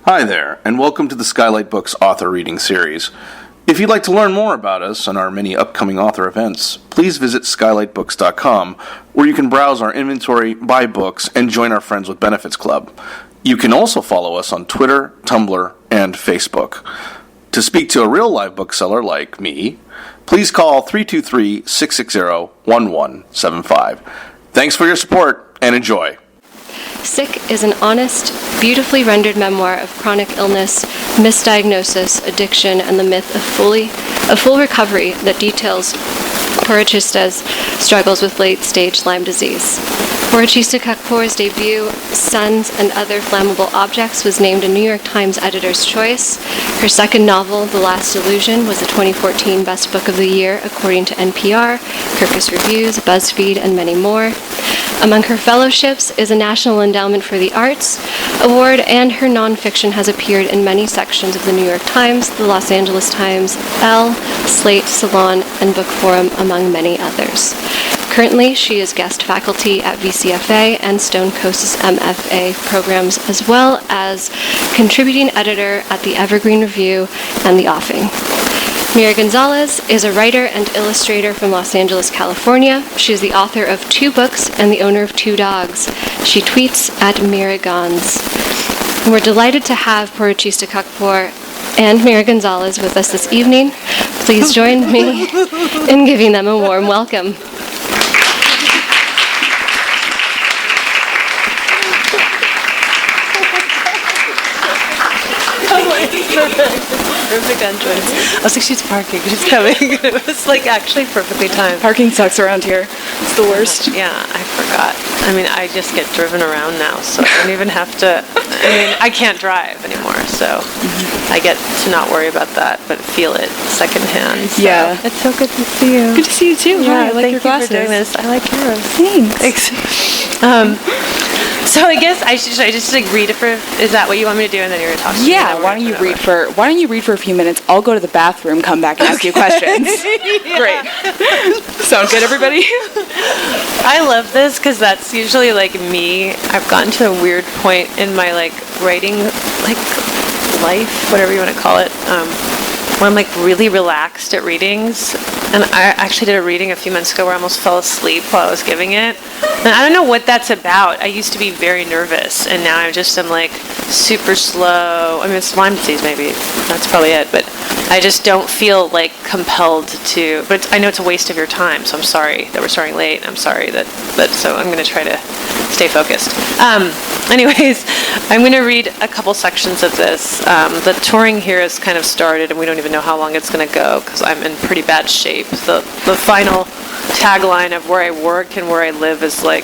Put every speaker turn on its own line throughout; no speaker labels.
Hi there, and welcome to the Skylight Books author reading series. If you'd like to learn more about us and our many upcoming author events, please visit skylightbooks.com, where you can browse our inventory, buy books, and join our Friends with Benefits Club. You can also follow us on Twitter, Tumblr, and Facebook. To speak to a real live bookseller like me, please call 323-660-1175. Thanks for your support, and enjoy.
Sick is an honest, beautifully rendered memoir of chronic illness, misdiagnosis, addiction, and the myth of full recovery that details Porochista's struggles with late-stage Lyme disease. Porochista Khakpour's debut, Suns and Other Flammable Objects, was named a New York Times Editor's Choice. Her second novel, The Last Illusion, was the 2014 Best Book of the Year, according to NPR, Kirkus Reviews, BuzzFeed, and many more. Among her fellowships is a National Endowment for the Arts award, and her nonfiction has appeared in many sections of the New York Times, the Los Angeles Times, Elle, Slate, Salon, and Book Forum, among many others. Currently, she is guest faculty at VCFA and Stone Coast's MFA programs, as well as contributing editor at the Evergreen Review and The Offing. Mira Gonzalez is a writer and illustrator from Los Angeles, California. She is the author of 2 books and the owner of 2 dogs. She tweets at Mira Gonz. We're delighted to have Porochista Khakpour and Mira Gonzalez with us this evening. Please join me in giving them a warm welcome.
Perfect entrance. I was like, she's parking, she's coming. It was like actually perfectly timed.
Parking sucks around here. It's the worst.
Yeah, I forgot. I mean, I just get driven around now, so I don't even have to. I mean, I can't drive anymore, so I get to not worry about that, but feel it secondhand. So.
Yeah.
It's so good to see you.
Good to see you too.
Yeah,
Hi, I like your glasses.
Thank you for doing this. I like yours.
Thanks.
So I guess I just like read it for. Is that what you want me to do? And then you're gonna talk to me.
Yeah. Why don't you read for a few minutes? I'll go to the bathroom, come back, and ask you questions. Great. Sound good, everybody?
I love this because that's usually like me. I've gotten to a weird point in my like writing, like life, whatever you want to call it, where I'm like really relaxed at readings. And I actually did a reading a few months ago where I almost fell asleep while I was giving it. And I don't know what that's about. I used to be very nervous, and now I'm like super slow. I mean, it's Lyme disease, maybe. That's probably it. But I just don't feel like compelled to. But I know it's a waste of your time, so I'm sorry that we're starting late. I'm sorry so I'm going to try to stay focused. Anyways, I'm going to read a couple sections of this. The touring here has kind of started, and we don't even know how long it's going to go because I'm in pretty bad shape. The final tagline of where I work and where I live is like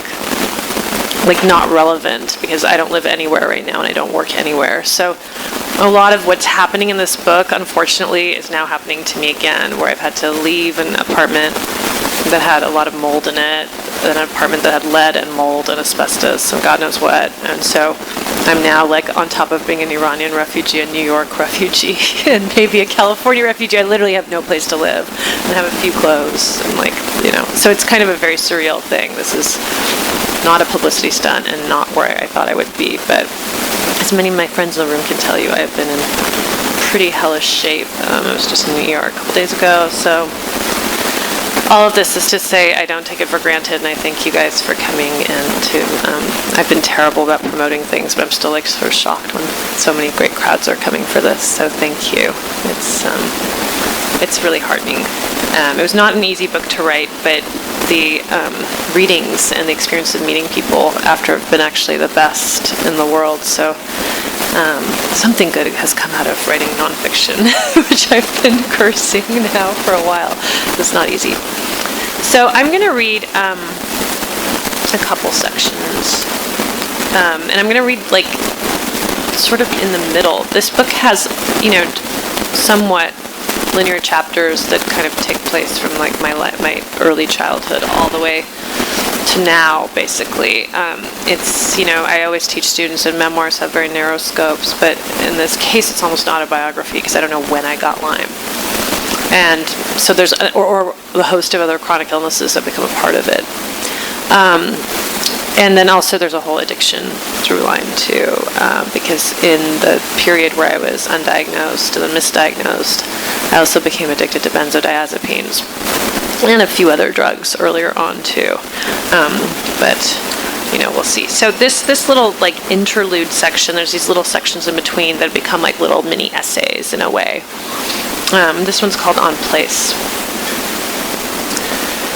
not relevant because I don't live anywhere right now and I don't work anywhere. So a lot of what's happening in this book, unfortunately, is now happening to me again, where I've had to leave an apartment that had a lot of mold in it, an apartment that had lead and mold and asbestos and God knows what. And so I'm now like on top of being an Iranian refugee, a New York refugee, and maybe a California refugee. I literally have no place to live and have a few clothes and so it's kind of a very surreal thing. This is not a publicity stunt and not where I thought I would be, but as many of my friends in the room can tell you, I have been in pretty hellish shape. I was just in New York a couple days ago, so all of this is to say I don't take it for granted, and I thank you guys for coming and I've been terrible about promoting things, but I'm still like sort of shocked when so many great crowds are coming for this, so thank you. It's really heartening. It was not an easy book to write, but the readings and the experience of meeting people after have been actually the best in the world, so something good has come out of writing nonfiction, which I've been cursing now for a while. It's not easy. So I'm going to read a couple sections, and I'm going to read like sort of in the middle. This book has, somewhat linear chapters that kind of take place from like my early childhood all the way to now, basically. It's, I always teach students and memoirs have very narrow scopes, but in this case it's almost not a biography because I don't know when I got Lyme. And so there's, or a host of other chronic illnesses that become a part of it. And then also there's a whole addiction through line too, because in the period where I was undiagnosed and then misdiagnosed, I also became addicted to benzodiazepines and a few other drugs earlier on too. But we'll see. So this little like interlude section, there's these little sections in between that become like little mini essays in a way. This one's called On Place.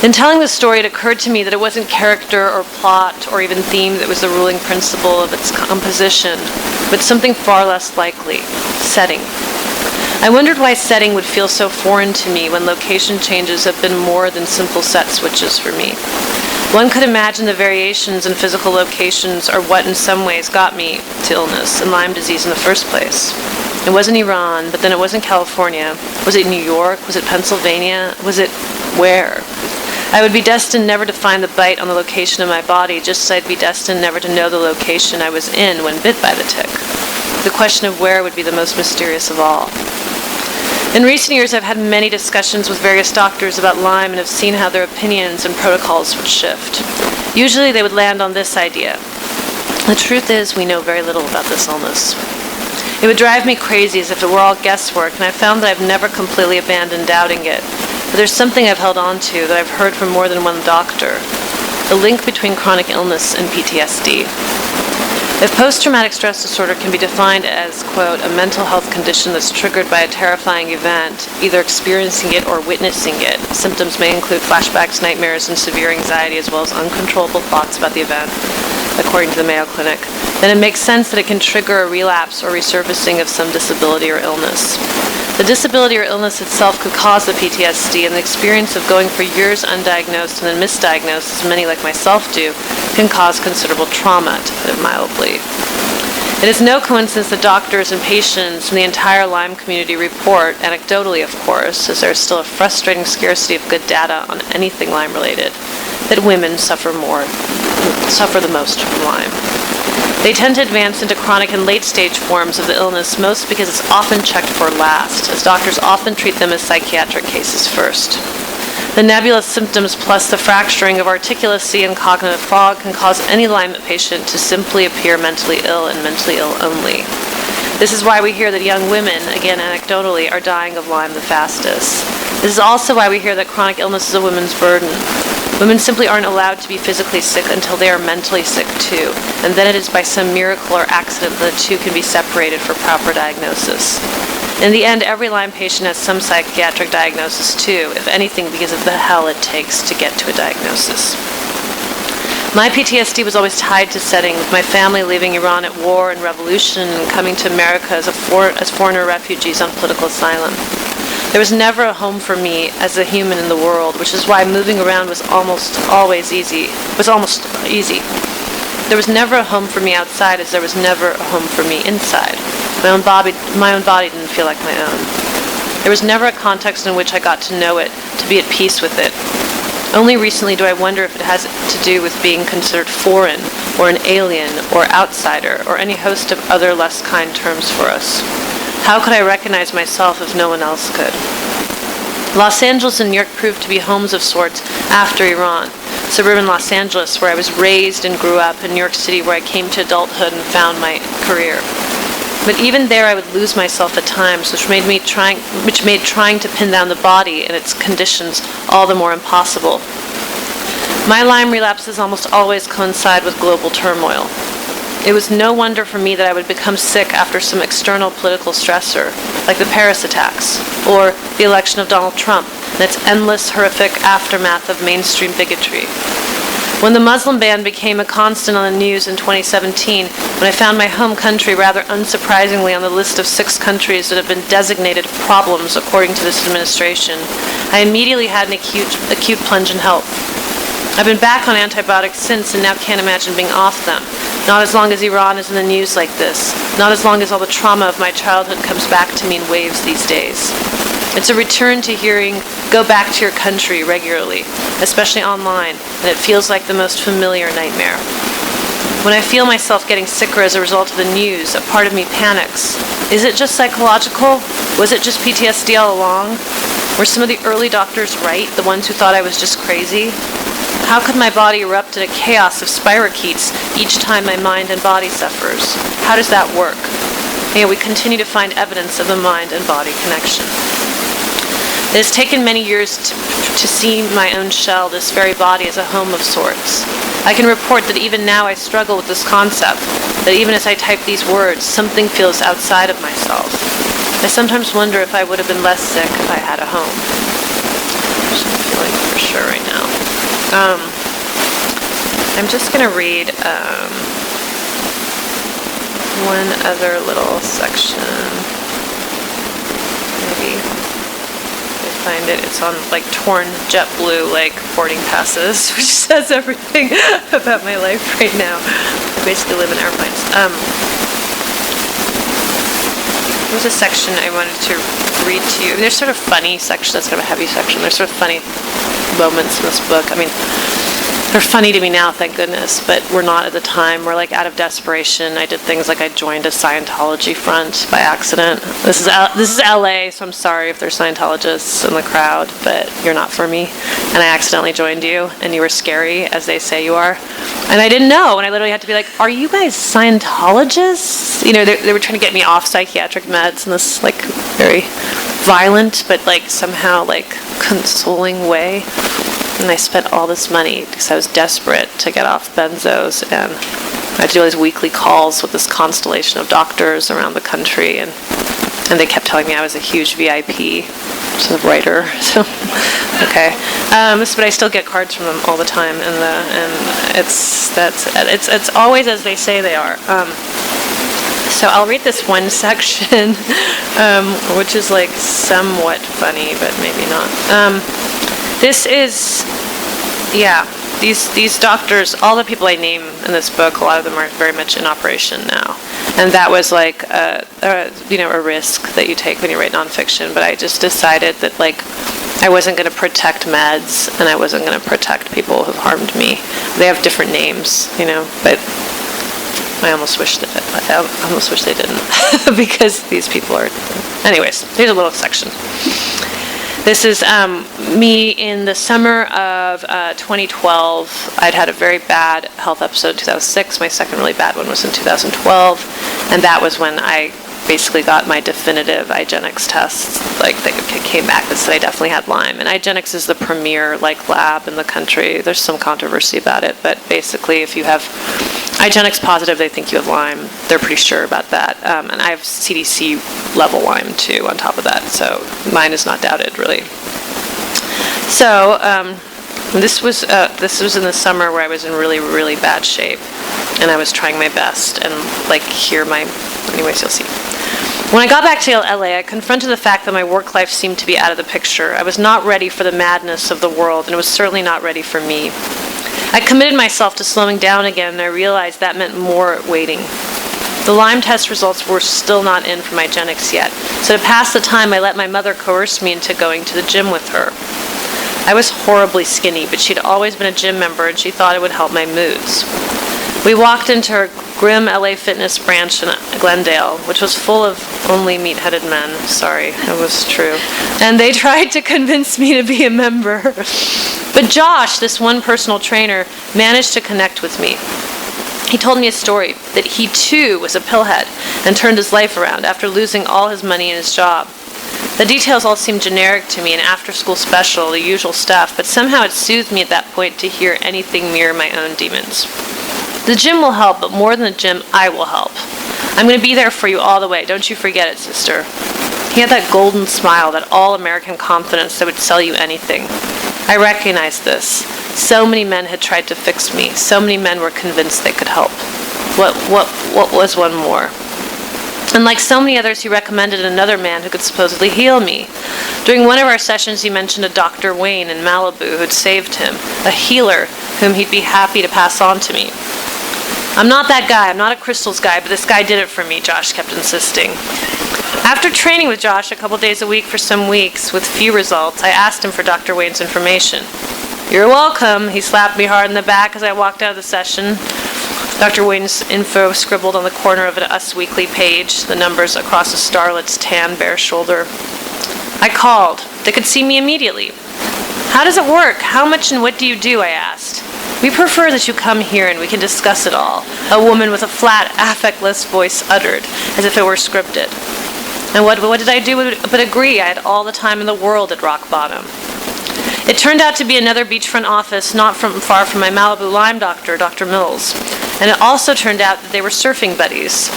In telling the story, it occurred to me that it wasn't character or plot or even theme that was the ruling principle of its composition, but something far less likely: setting. I wondered why setting would feel so foreign to me when location changes have been more than simple set switches for me. One could imagine the variations in physical locations are what in some ways got me to illness and Lyme disease in the first place. It wasn't Iran, but then it wasn't California. Was it New York? Was it Pennsylvania? Was it where? I would be destined never to find the bite on the location of my body, just as I'd be destined never to know the location I was in when bit by the tick. The question of where would be the most mysterious of all. In recent years, I've had many discussions with various doctors about Lyme and have seen how their opinions and protocols would shift. Usually they would land on this idea: the truth is, we know very little about this illness. It would drive me crazy as if it were all guesswork, and I found that I've never completely abandoned doubting it. But there's something I've held on to that I've heard from more than one doctor: the link between chronic illness and PTSD. If post-traumatic stress disorder can be defined as, quote, a mental health condition that's triggered by a terrifying event, either experiencing it or witnessing it, symptoms may include flashbacks, nightmares, and severe anxiety, as well as uncontrollable thoughts about the event, according to the Mayo Clinic, then it makes sense that it can trigger a relapse or resurfacing of some disability or illness. The disability or illness itself could cause the PTSD, and the experience of going for years undiagnosed and then misdiagnosed, as many like myself do, can cause considerable trauma, to put it mildly. It is no coincidence that doctors and patients from the entire Lyme community report, anecdotally of course, as there is still a frustrating scarcity of good data on anything Lyme-related, that women suffer the most from Lyme. They tend to advance into chronic and late-stage forms of the illness, most because it's often checked for last, as doctors often treat them as psychiatric cases first. The nebulous symptoms plus the fracturing of articulacy and cognitive fog can cause any Lyme patient to simply appear mentally ill and mentally ill only. This is why we hear that young women, again anecdotally, are dying of Lyme the fastest. This is also why we hear that chronic illness is a woman's burden. Women simply aren't allowed to be physically sick until they are mentally sick too, and then it is by some miracle or accident that the two can be separated for proper diagnosis. In the end, every Lyme patient has some psychiatric diagnosis too, if anything because of the hell it takes to get to a diagnosis. My PTSD was always tied to setting, with my family leaving Iran at war and revolution and coming to America as foreigner refugees on political asylum. There was never a home for me as a human in the world, which is why moving around was almost easy. There was never a home for me outside, as there was never a home for me inside. My own body didn't feel like my own. There was never a context in which I got to know it, to be at peace with it. Only recently do I wonder if it has to do with being considered foreign, or an alien, or outsider, or any host of other less kind terms for us. How could I recognize myself if no one else could? Los Angeles and New York proved to be homes of sorts after Iran. Suburban Los Angeles, where I was raised and grew up, and New York City, where I came to adulthood and found my career. But even there I would lose myself at times, which made trying to pin down the body and its conditions all the more impossible. My Lyme relapses almost always coincide with global turmoil. It was no wonder for me that I would become sick after some external political stressor, like the Paris attacks, or the election of Donald Trump, and its endless, horrific aftermath of mainstream bigotry. When the Muslim ban became a constant on the news in 2017, when I found my home country rather unsurprisingly on the list of 6 countries that have been designated problems according to this administration, I immediately had an acute plunge in health. I've been back on antibiotics since and now can't imagine being off them. Not as long as Iran is in the news like this. Not as long as all the trauma of my childhood comes back to me in waves these days. It's a return to hearing, go back to your country regularly, especially online, and it feels like the most familiar nightmare. When I feel myself getting sicker as a result of the news, a part of me panics. Is it just psychological? Was it just PTSD all along? Were some of the early doctors right, the ones who thought I was just crazy? How could my body erupt in a chaos of spirochetes each time my mind and body suffers? How does that work? And we continue to find evidence of the mind and body connection. It has taken many years to see my own shell, this very body, as a home of sorts. I can report that even now I struggle with this concept, that even as I type these words, something feels outside of myself. I sometimes wonder if I would have been less sick if I had a home. I'm just feeling for sure right now. I'm just going to read one other little section. Maybe. Find it. It's on like torn JetBlue like boarding passes, which says everything about my life right now. I basically live in airplanes. There was a section I wanted to read to you. There's sort of funny section. That's kind of a heavy section. There's sort of funny moments in this book. I mean, they're funny to me now, thank goodness, but we're not at the time. We're like out of desperation. I did things like I joined a Scientology front by accident. This is LA, so I'm sorry if there's Scientologists in the crowd, but you're not for me. And I accidentally joined you, and you were scary, as they say you are. And I didn't know, and I literally had to be like, are you guys Scientologists? You know, they were trying to get me off psychiatric meds in this like very violent, but like somehow like consoling way. And I spent all this money because I was desperate to get off benzos, and I had to do all these weekly calls with this constellation of doctors around the country, and they kept telling me I was a huge VIP, sort of writer. So, okay, but I still get cards from them all the time, and it's always as they say they are. So I'll read this one section, which is like somewhat funny, but maybe not. This is, these doctors, all the people I name in this book, a lot of them are very much in operation now. And that was like, a risk that you take when you write nonfiction. But I just decided that like, I wasn't going to protect meds, and I wasn't going to protect people who've harmed me. They have different names, but I almost wish they didn't, because these people are. Anyways, here's a little section. This is me in the summer of 2012. I'd had a very bad health episode in 2006. My second really bad one was in 2012. And that was when I basically got my definitive IGeneX test. Like, they came back and said I definitely had Lyme. And IGeneX is the premier, lab in the country. There's some controversy about it. But basically, if you have IGeneX positive, they think you have Lyme. They're pretty sure about that. And I have CDC level Lyme, too, on top of that. So mine is not doubted, really. So this was in the summer where I was in really, really bad shape. And I was trying my best. And, anyways, you'll see. When I got back to LA, I confronted the fact that my work life seemed to be out of the picture. I was not ready for the madness of the world, and it was certainly not ready for me. I committed myself to slowing down again, and I realized that meant more waiting. The Lyme test results were still not in for my IGeneX yet, so to pass the time, I let my mother coerce me into going to the gym with her. I was horribly skinny, but she'd always been a gym member, and she thought it would help my moods. We walked into her grim LA Fitness branch in Glendale, which was full of only meat-headed men. Sorry, it was true. And they tried to convince me to be a member. But Josh, this one personal trainer, managed to connect with me. He told me a story that he too was a pillhead and turned his life around after losing all his money and his job. The details all seemed generic to me, an after-school special, the usual stuff, but somehow it soothed me at that point to hear anything mirror my own demons. The gym will help, but more than the gym, I will help. I'm going to be there for you all the way. Don't you forget it, sister. He had that golden smile, that all-American confidence that would sell you anything. I recognized this. So many men had tried to fix me. So many men were convinced they could help. What was one more? And like so many others, he recommended another man who could supposedly heal me. During one of our sessions, he mentioned a Dr. Wayne in Malibu who'd saved him, a healer whom he'd be happy to pass on to me. I'm not that guy. I'm not a crystals guy, but this guy did it for me, Josh kept insisting. After training with Josh a couple days a week for some weeks with few results, I asked him for Dr. Wayne's information. You're welcome, he slapped me hard in the back as I walked out of the session. Dr. Wayne's info scribbled on the corner of an Us Weekly page, the numbers across a starlet's tan bare shoulder. I called. They could see me immediately. How does it work? How much and what do you do? I asked. We prefer that you come here and we can discuss it all, a woman with a flat, affectless voice uttered, as if it were scripted. And what did I do but agree? I had all the time in the world at rock bottom. It turned out to be another beachfront office not far from my Malibu Lyme doctor, Dr. Mills. And it also turned out that they were surfing buddies.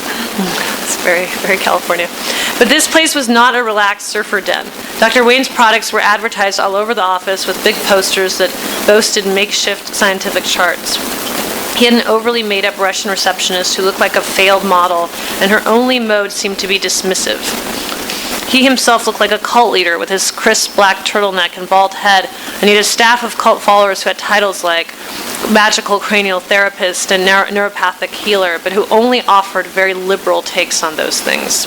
It's very, very California. But this place was not a relaxed surfer den. Dr. Wayne's products were advertised all over the office with big posters that boasted makeshift scientific charts. He had an overly made-up Russian receptionist who looked like a failed model, and her only mode seemed to be dismissive. He himself looked like a cult leader with his crisp black turtleneck and bald head, and he had a staff of cult followers who had titles like magical cranial therapist and neuropathic healer, but who only offered very liberal takes on those things.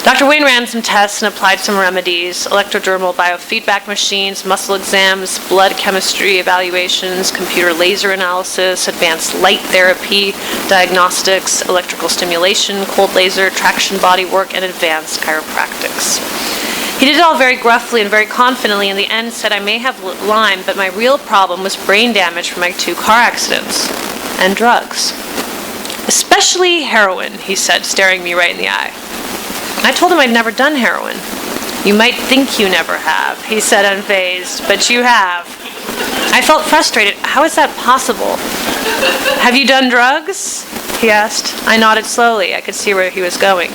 Dr. Wayne ran some tests and applied some remedies: electrodermal biofeedback machines, muscle exams, blood chemistry evaluations, computer laser analysis, advanced light therapy, diagnostics, electrical stimulation, cold laser, traction body work, and advanced chiropractics. He did it all very gruffly and very confidently. In the end, said I may have Lyme, but my real problem was brain damage from my 2 car accidents and drugs. Especially heroin, he said, staring me right in the eye. I told him I'd never done heroin. You might think you never have, he said unfazed, but you have. I felt frustrated. How is that possible? Have you done drugs? He asked. I nodded slowly. I could see where he was going.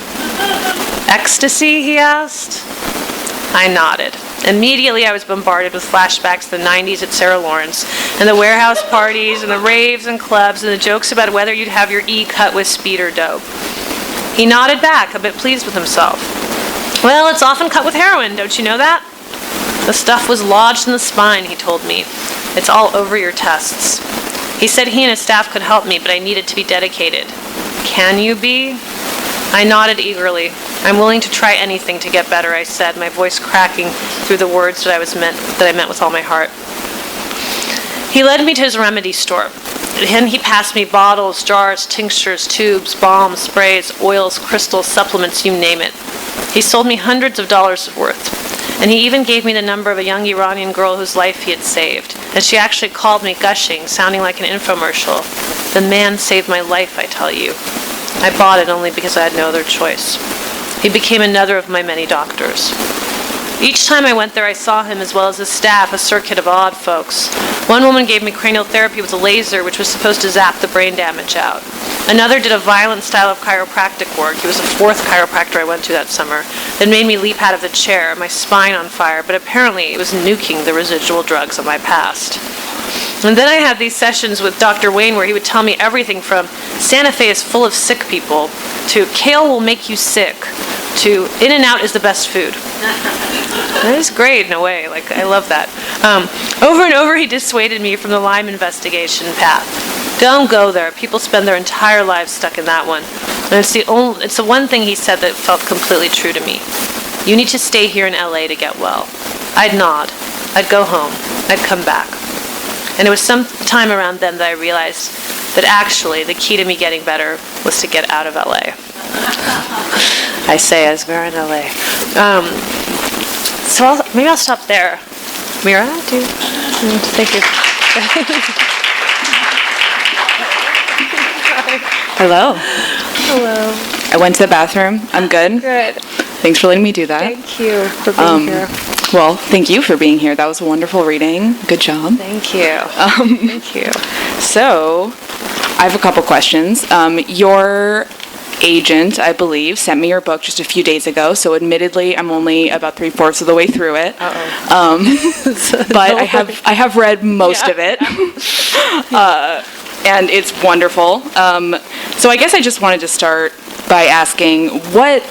Ecstasy? He asked. I nodded. Immediately I was bombarded with flashbacks to the 90s at Sarah Lawrence, and the warehouse parties, and the raves and clubs, and the jokes about whether you'd have your E cut with speed or dope. He nodded back, a bit pleased with himself. Well, it's often cut with heroin, don't you know that? The stuff was lodged in the spine, he told me. It's all over your tests. He said he and his staff could help me, but I needed to be dedicated. Can you be? I nodded eagerly. I'm willing to try anything to get better, I said, my voice cracking through the words that I meant with all my heart. He led me to his remedy store. And he passed me bottles, jars, tinctures, tubes, balms, sprays, oils, crystals, supplements, you name it. He sold me hundreds of dollars worth. And he even gave me the number of a young Iranian girl whose life he had saved. And she actually called me gushing, sounding like an infomercial. The man saved my life, I tell you. I bought it only because I had no other choice. He became another of my many doctors. Each time I went there, I saw him, as well as his staff, a circuit of odd folks. One woman gave me cranial therapy with a laser, which was supposed to zap the brain damage out. Another did a violent style of chiropractic work. He was the 4th chiropractor I went to that summer. That made me leap out of the chair, my spine on fire, but apparently it was nuking the residual drugs of my past. And then I had these sessions with Dr. Wayne where he would tell me everything from Santa Fe is full of sick people, to kale will make you sick, to In-N-Out is the best food. That is great in a way. Like, I love that. Over and over he dissuaded me from the Lyme investigation path. Don't go there. People spend their entire lives stuck in that one. And it's the one thing he said that felt completely true to me. You need to stay here in LA to get well. I'd nod. I'd go home. I'd come back. And it was some time around then that I realized that actually the key to me getting better was to get out of LA. I say as we're in LA. So maybe I'll stop there. Mira, thank you.
Hello.
Hello.
I went to the bathroom. I'm good.
Good.
Thanks for letting me do that.
Thank you for being here.
Well, thank you for being here. That was a wonderful reading. Good job.
Thank you. Thank you.
So, I have a couple questions. Your agent, I believe, sent me your book just a few days ago. So, admittedly, I'm only about 3/4 of the way through it. But I have read most of it, and it's wonderful. So, I guess I just wanted to start by asking what.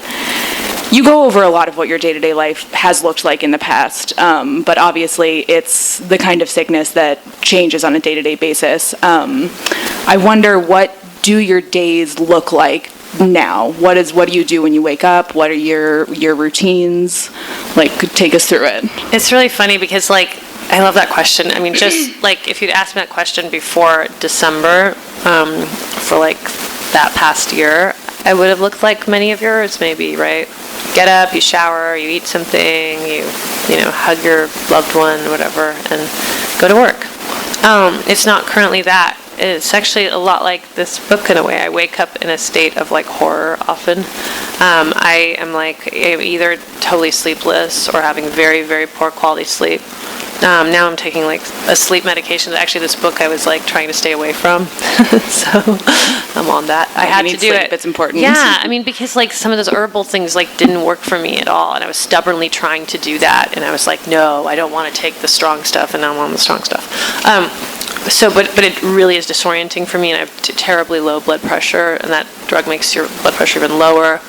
You go over a lot of what your day-to-day life has looked like in the past, but obviously it's the kind of sickness that changes on a day-to-day basis. I wonder, what do your days look like now? What do you do when you wake up? What are your routines? Like, take us through it.
It's really funny because, like, I love that question. I mean, just like if you'd asked me that question before December, for like that past year, I would have looked like many of yours, maybe, right? Get up, you shower, you eat something, you know, hug your loved one, whatever, and go to work. It's not currently that. It's actually a lot like this book in a way. I wake up in a state of like horror often. I am like either totally sleepless or having very, very poor quality sleep. Now I'm taking like a sleep medication. Actually, this book I was like trying to stay away from, so I'm on that. I had to do
sleep.
it.
It's important.
Yeah, I mean, because like some of those herbal things like didn't work for me at all, and I was stubbornly trying to do that, and I was like, no, I don't want to take the strong stuff, and now I'm on the strong stuff. But it really is disorienting for me, and I have terribly low blood pressure, and that drug makes your blood pressure even lower.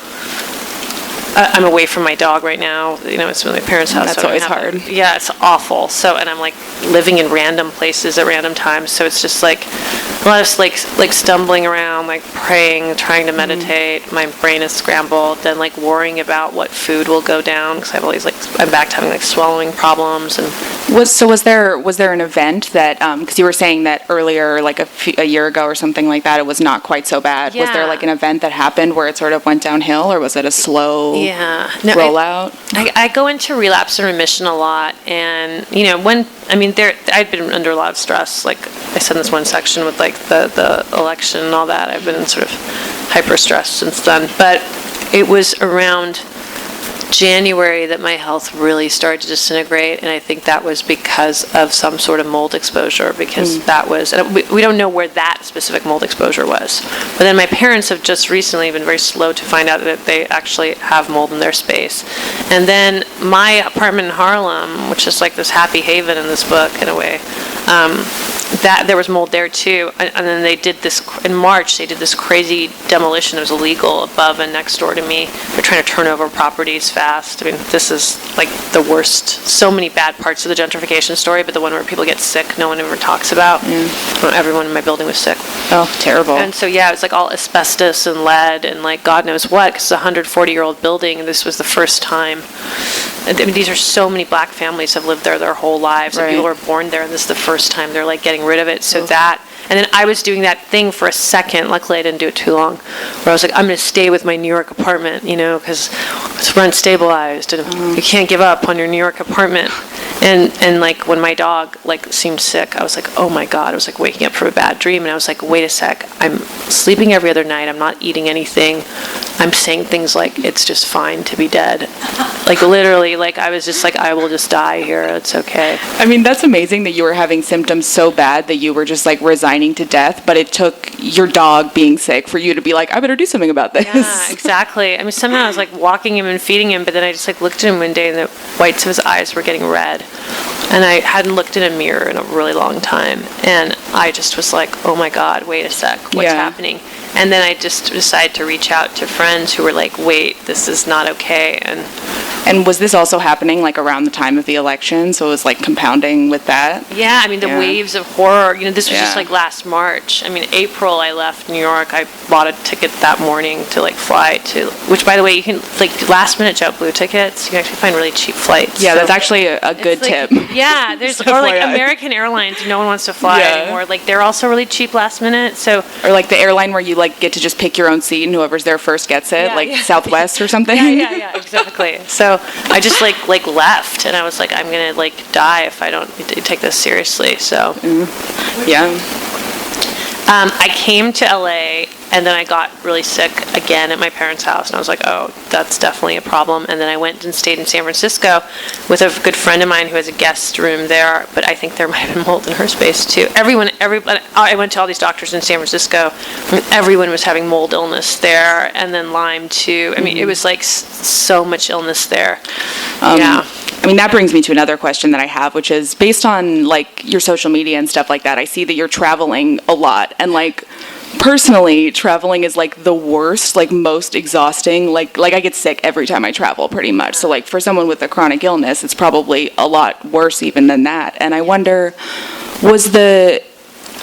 I'm away from my dog right now. You know, it's in my parents' house.
That's
so
always hard.
Yeah, it's awful. So, and I'm like living in random places at random times. So it's just like a lot of like stumbling around, like praying, trying to meditate. My brain is scrambled. Then like worrying about what food will go down because I have all these I'm back to having like swallowing problems. And
was there an event that because you were saying that earlier, like a year ago or something like that, it was not quite so bad.
Yeah.
Was there like an event that happened where it sort of went downhill, or was it a slow rollout?
I go into relapse and remission a lot, and you know I'd been under a lot of stress. Like I said in this one section with like the election and all that, I've been in sort of hyper stress since then. But it was around January that my health really started to disintegrate, and I think that was because of some sort of mold exposure, because that was, and we don't know where that specific mold exposure was. But then my parents have just recently been very slow to find out that they actually have mold in their space. And then my apartment in Harlem, which is like this happy haven in this book in a way, that there was mold there too. And then they did this, in March, they did this crazy demolition that was illegal above and next door to me. They're trying to turn over properties fast. I mean, this is like the worst. So many bad parts of the gentrification story, but the one where people get sick, no one ever talks about. Everyone in my building was sick.
Oh, terrible.
And so, yeah, it was like all asbestos and lead and like God knows what, because it's a 140-year-old building, and this was the first time. I mean, these are so many black families have lived there their whole lives, and people were born there, and this is the first time they're like getting rid of it. So that, and then I was doing that thing for a second. Luckily, I didn't do it too long. Where I was like, I'm going to stay with my New York apartment, you know, because it's rent stabilized, and you can't give up on your New York apartment. And like when my dog like seemed sick, I was like, oh my God, I was like waking up from a bad dream, and I was like, wait a sec, I'm sleeping every other night, I'm not eating anything, I'm saying things like it's just fine to be dead, like literally, like I was just like, I will just die here, it's okay.
I mean, that's amazing that you were having symptoms so bad that you were just like resigning to death, but it took your dog being sick for you to be like, I better do something about this.
Yeah, exactly. I mean, somehow I was like walking him and feeding him, but then I just like looked at him one day and the whites of his eyes were getting red. And I hadn't looked in a mirror in a really long time. And I just was like, oh my God, wait a sec, what's happening? And then I just decided to reach out to friends who were like, wait, this is not okay.
And was this also happening like around the time of the election? So it was like compounding with that?
Yeah, I mean, the waves of horror, you know, this was just like last March. I mean, April, I left New York. I bought a ticket that morning to like fly to, which by the way, you can like last minute JetBlue tickets. You can actually find really cheap flights.
Yeah, so that's actually a good tip.
Yeah, there's, or like American Airlines, no one wants to fly anymore. Like they're also really cheap last minute. So,
or like the airline where you like get to just pick your own seat and whoever's there first gets it, Southwest or something.
Yeah, exactly. So I just like left, and I was like, I'm gonna like die if I don't take this seriously. So I came to LA, and then I got really sick again at my parents' house, and I was like, oh, that's definitely a problem. And then I went and stayed in San Francisco with a good friend of mine who has a guest room there, but I think there might have been mold in her space too. I went to all these doctors in San Francisco, and everyone was having mold illness there, and then Lyme too. I mean, it was like so much illness there.
I mean, that brings me to another question that I have, which is based on like your social media and stuff like that, I see that you're traveling a lot, and like personally, traveling is like the worst, like most exhausting. Like I get sick every time I travel pretty much. So like for someone with a chronic illness, it's probably a lot worse even than that. And I wonder,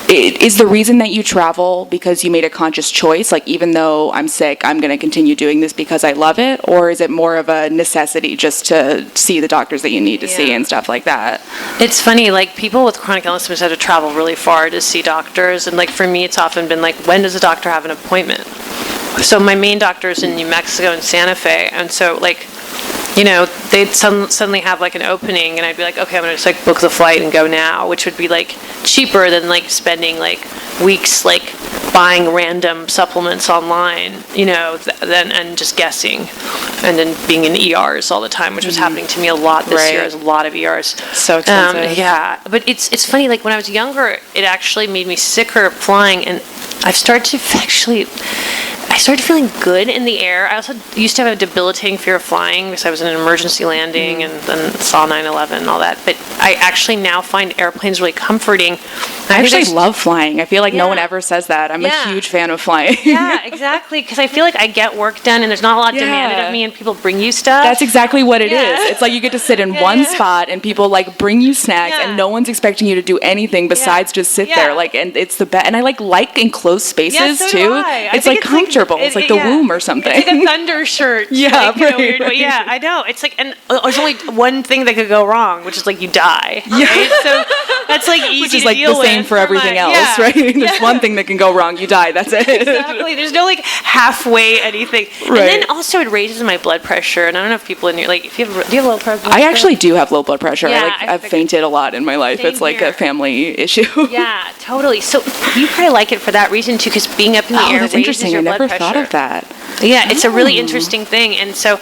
is the reason that you travel because you made a conscious choice, like even though I'm sick, I'm going to continue doing this because I love it? Or is it more of a necessity just to see the doctors that you need to see and stuff like that?
It's funny, like people with chronic illness have to travel really far to see doctors. And like for me, it's often been like, when does a doctor have an appointment? so my main doctor is in New Mexico in Santa Fe, and so like, you know, they'd suddenly have like an opening, and I'd be like, okay, I'm gonna just like book the flight and go now, which would be like cheaper than like spending like weeks like buying random supplements online, you know, then and just guessing, and then being in ERs all the time, which was happening to me a lot this year. There's a lot of ERs.
So expensive.
Yeah, but it's funny. Like when I was younger, it actually made me sicker flying, and I've started to I started feeling good in the air. I also used to have a debilitating fear of flying because I was in an emergency landing and then saw 9/11 and all that. But I actually now find airplanes really comforting.
I actually love flying. I feel like no one ever says that. I'm a huge fan of flying.
Yeah, exactly. Because I feel like I get work done and there's not a lot demanded of me, and people bring you stuff.
That's exactly what it is. It's like you get to sit in one spot and people like bring you snacks and no one's expecting you to do anything besides just sit there. Like, and it's the best. And I like enclosed spaces too. It's like comfortable. It's like the womb or something.
It's like a thunder shirt.
Right.
Yeah, I know. It's like, and there's only one thing that could go wrong, which is like you die.
Yeah.
Right? So that's like easy
which is
to
like
deal
the same
with
for everything else, right? There's one thing that can go wrong, you die. That's it.
Exactly. There's no like halfway anything. Right. And then also it raises my blood pressure. And I don't know if people in here like do you have low blood pressure?
I actually do have low blood pressure.
Yeah,
I've fainted a lot in my life. It's like a family issue.
Yeah, totally. So you probably like it for that reason too, because being up in the air
that's
raises
interesting.
your blood
I never
pressure.
thought of that.
Yeah, it's a really interesting thing, and so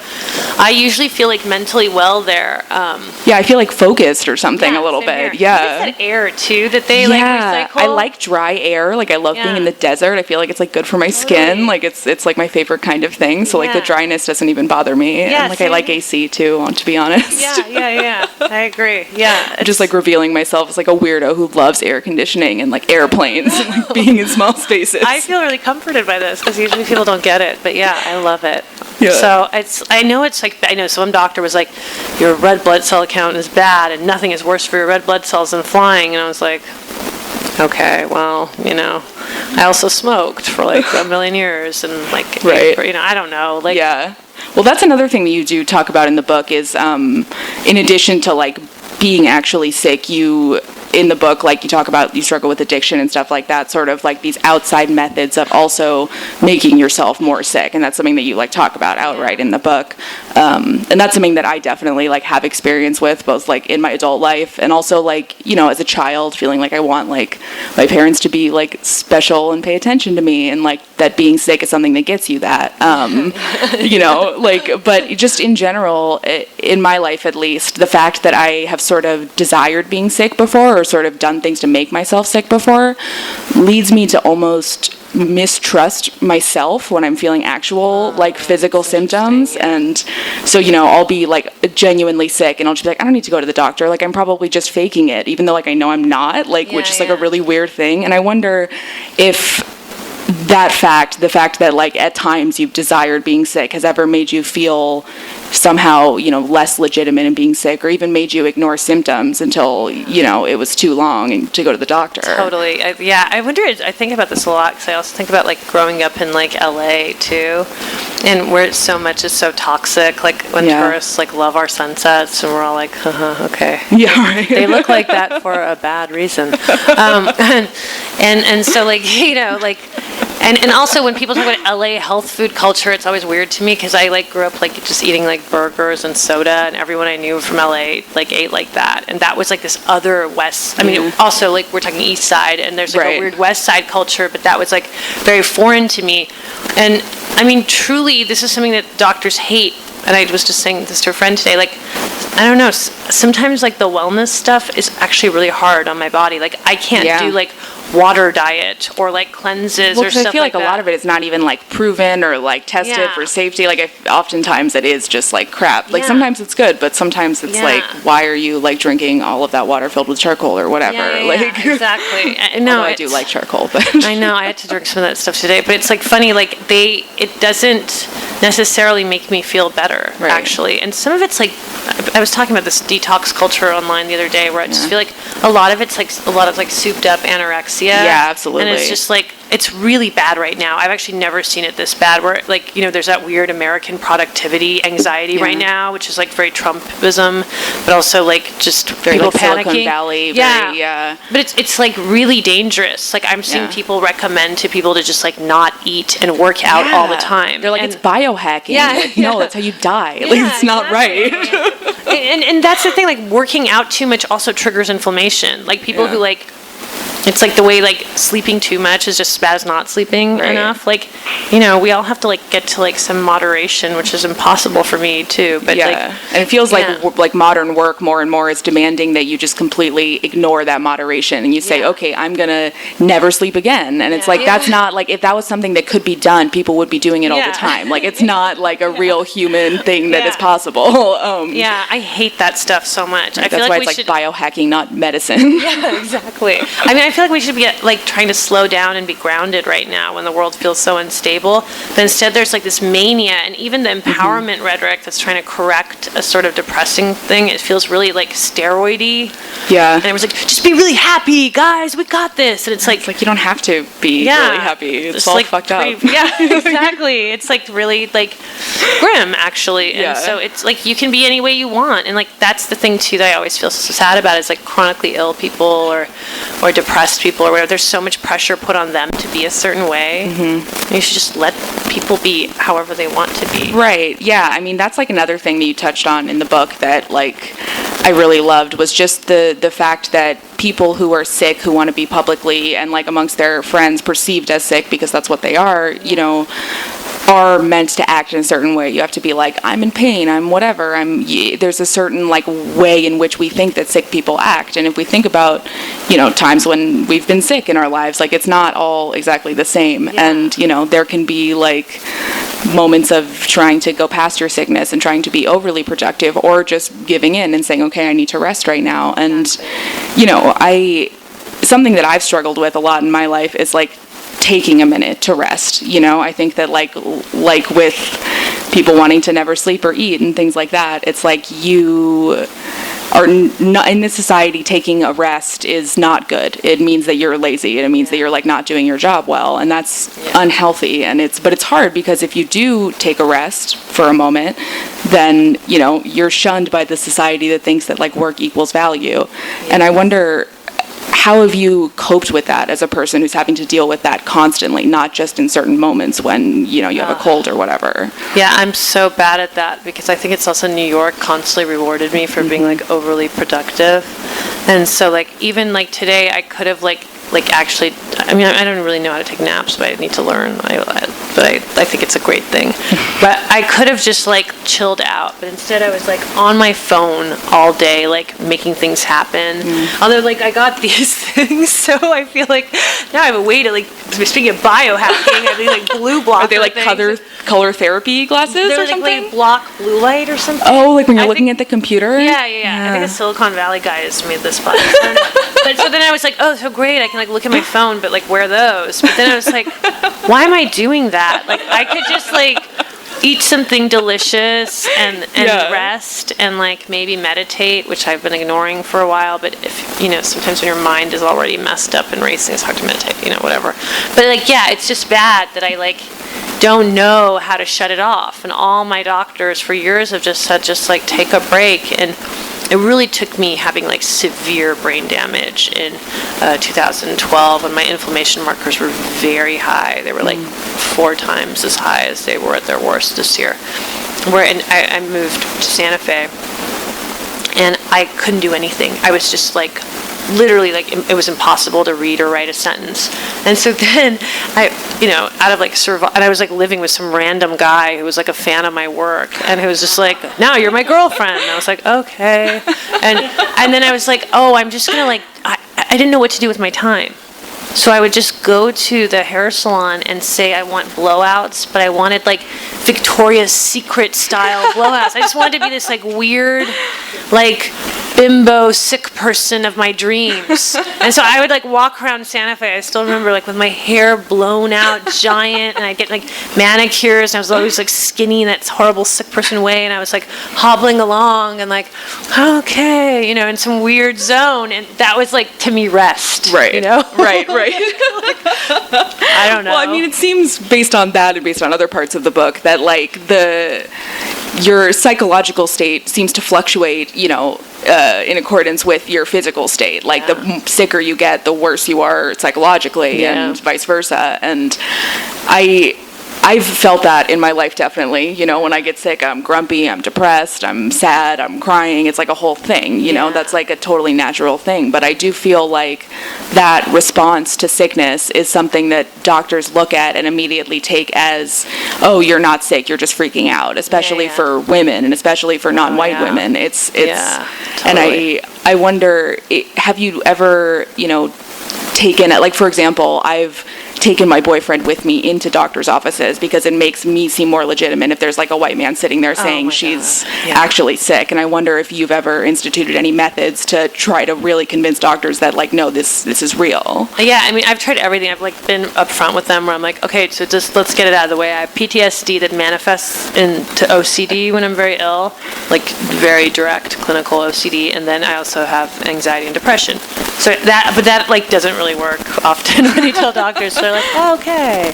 I usually feel like mentally well there.
Yeah, I feel like focused or something a little bit.
Yeah, I think it's that air too that they like recycle.
I like dry air. Like I love being in the desert. I feel like it's like good for my skin. Like it's like my favorite kind of thing. So like the dryness doesn't even bother me.
Yeah,
and like I like AC too, to be honest.
Yeah. I agree. Yeah,
I'm just like revealing myself as like a weirdo who loves air conditioning and like airplanes and like being in small spaces.
I feel really comforted by this because usually people don't get it, but yeah, I love it.
Yeah.
So I know some doctor was like, your red blood cell count is bad and nothing is worse for your red blood cells than flying, and I was like, okay, well, you know, I also smoked for like a million years and like, you know, I don't know, like.
Yeah. Well, that's another thing that you do talk about in the book is, in addition to like being actually sick, you in the book, like you talk about, you struggle with addiction and stuff like that, sort of like these outside methods of also making yourself more sick, and that's something that you like talk about outright in the book, and that's something that I definitely like have experience with, both like in my adult life and also like, you know, as a child, feeling like I want like my parents to be like special and pay attention to me, and like that being sick is something that gets you that, you know, like, but just in general, in my life at least, the fact that I have sort of desired being sick before, or sort of done things to make myself sick before, leads me to almost mistrust myself when I'm feeling actual like physical symptoms. And so, you know, I'll be like genuinely sick and I'll just be like, I don't need to go to the doctor, like I'm probably just faking it, even though like I know I'm not, like, which is like a really weird thing. And I wonder if the fact that like at times you've desired being sick has ever made you feel somehow, you know, less legitimate in being sick, or even made you ignore symptoms until, you know, it was too long to go to the doctor.
Totally. I wonder, I think about this a lot because I also think about like growing up in like LA too, and where so much is so toxic, like when tourists like love our sunsets and we're all like, okay.
Yeah, right.
They look like that for a bad reason. And so like, you know, like, and also when people talk about LA health food culture, it's always weird to me because I like grew up like just eating like burgers and soda, and everyone I knew from LA like ate like that, and that was like this other west. I mean, also like we're talking East Side, and there's like a weird West Side culture, but that was like very foreign to me. And I mean, truly, this is something that doctors hate. And I was just saying this to a friend today, like, I don't know, sometimes like the wellness stuff is actually really hard on my body. Like I can't do like water diet or like cleanses or stuff like that. I feel like
a lot of it is not even like proven or like tested for safety. Like oftentimes it is just like crap. Like sometimes it's good, but sometimes it's like, why are you like drinking all of that water filled with charcoal or whatever? Like
exactly. No,
I do like charcoal, but
I know I had to drink some of that stuff today. But it's like funny, like it doesn't necessarily make me feel better actually. And some of it's like, I was talking about this detox culture online the other day, where I just feel like a lot of it's like a lot of like souped up anorexia.
Yeah, absolutely.
And it's just like, it's really bad right now. I've actually never seen it this bad, where like, there's that weird American productivity anxiety right now, which is like very Trumpism, but also like just
very
people
like
panicking.
Silicon Valley,
But it's like really dangerous. Like I'm seeing people recommend to people to just like not eat and work out all the time.
They're like, it's biohacking.
Yeah,
like, no, that's how you die. Like, it's not right.
And that's the thing, like working out too much also triggers inflammation. Like people who like, it's like the way like sleeping too much is just as bad as not sleeping enough. Like, we all have to like get to like some moderation, which is impossible for me too. But
and it feels like modern work more and more is demanding that you just completely ignore that moderation and you say, okay, I'm gonna never sleep again. And it's like that's not like, if that was something that could be done, people would be doing it all the time. Like it's not like a real human thing that is possible.
I hate that stuff so much. I feel
that's
like
why it's like biohacking, not medicine.
Yeah, exactly. I mean, I feel like we should be like trying to slow down and be grounded right now when the world feels so unstable. But instead, there's like this mania, and even the empowerment rhetoric that's trying to correct a sort of depressing thing. It feels really like steroidy.
Yeah.
And it was like, just be really happy, guys. We got this. And it's like
you don't have to be really happy. It's all like fucked up.
Yeah, exactly. It's like really like grim, actually. And so it's like you can be any way you want. And like that's the thing too that I always feel so sad about is like chronically ill people or depressed people or whatever. There's so much pressure put on them to be a certain way. You should just let people be however they want to be.
Right. Yeah. I mean, that's like another thing that you touched on in the book that like I really loved was just the fact that people who are sick, who want to be publicly and like amongst their friends perceived as sick because that's what they are, are meant to act in a certain way. You have to be like, I'm in pain, I'm whatever, there's a certain like way in which we think that sick people act. And if we think about, times when we've been sick in our lives, like it's not all exactly the same. And, there can be like moments of trying to go past your sickness and trying to be overly productive or just giving in and saying, okay, I need to rest right now. And, something that I've struggled with a lot in my life is like taking a minute to rest. I think that like with people wanting to never sleep or eat and things like that, it's like you are not in this society. Taking a rest is not good. It means that you're lazy. It means that you're like not doing your job well, and that's unhealthy. And it's hard because if you do take a rest for a moment, then you're shunned by the society that thinks that like work equals value. And I wonder, how have you coped with that as a person who's having to deal with that constantly, not just in certain moments when, you have a cold or whatever?
Yeah, I'm so bad at that because I think it's also New York constantly rewarded me for being like overly productive. And so like even like today I could have like actually, I mean, I don't really know how to take naps, but I need to learn. But I think it's a great thing. But I could have just like chilled out, but instead I was like on my phone all day, like making things happen. Although like I got these things, so I feel like now I have a way to like, speaking of biohacking, I have these like blue blocker.
Are they like color therapy glasses or something?
They like block blue light or something.
Oh, like when you're looking at the computer?
Yeah. I think the Silicon Valley guys made this button. But so then I was like, oh, so great, I can like look at my phone, but like wear those. But then I was like, why am I doing that? Like I could just like eat something delicious and rest and like maybe meditate, which I've been ignoring for a while. But if sometimes when your mind is already messed up and racing, it's hard to meditate. Whatever. But like it's just bad that I like don't know how to shut it off. And all my doctors for years have just said, just like take a break. And it really took me having like severe brain damage in 2012 when my inflammation markers were very high. They were like 4 times as high as they were at their worst this year. I moved to Santa Fe and I couldn't do anything. I was just like literally like it was impossible to read or write a sentence. And so then I out of like and I was like living with some random guy who was like a fan of my work and who was just like, now you're my girlfriend. And I was like, okay. And then I was like, oh, I'm just gonna like I didn't know what to do with my time. So I would just go to the hair salon and say I want blowouts, but I wanted like Victoria's Secret style blowouts. I just wanted to be this like weird, like bimbo sick person of my dreams. And so I would like walk around Santa Fe. I still remember like with my hair blown out giant, and I'd get like manicures, and I was always like skinny in that horrible sick person way, and I was like hobbling along and like, okay, you know, in some weird zone, and that was like to me rest.
Right.
You know?
Right.
I don't know.
Well, I mean, it seems based on that and based on other parts of the book that like your psychological state seems to fluctuate, you know, in accordance with your physical state. Like the sicker you get, the worse you are psychologically, and vice versa. And I've felt that in my life, definitely. You know, when I get sick, I'm grumpy, I'm depressed, I'm sad, I'm crying. It's like a whole thing, you know, that's like a totally natural thing. But I do feel like that response to sickness is something that doctors look at and immediately take as, oh, you're not sick, you're just freaking out, especially for women and especially for non-white women. It's
totally.
And I wonder, have you ever, you know, taken it, like, for example, I've taken my boyfriend with me into doctor's offices because it makes me seem more legitimate if there's like a white man sitting there saying she's actually sick. And I wonder if you've ever instituted any methods to try to really convince doctors that like, no, this is real.
Yeah, I mean, I've tried everything. I've like been upfront with them where I'm like, okay, so just let's get it out of the way. I have PTSD that manifests into OCD when I'm very ill, like very direct clinical OCD, and then I also have anxiety and depression. So that like doesn't really work often when you tell doctors. They're like, oh, okay.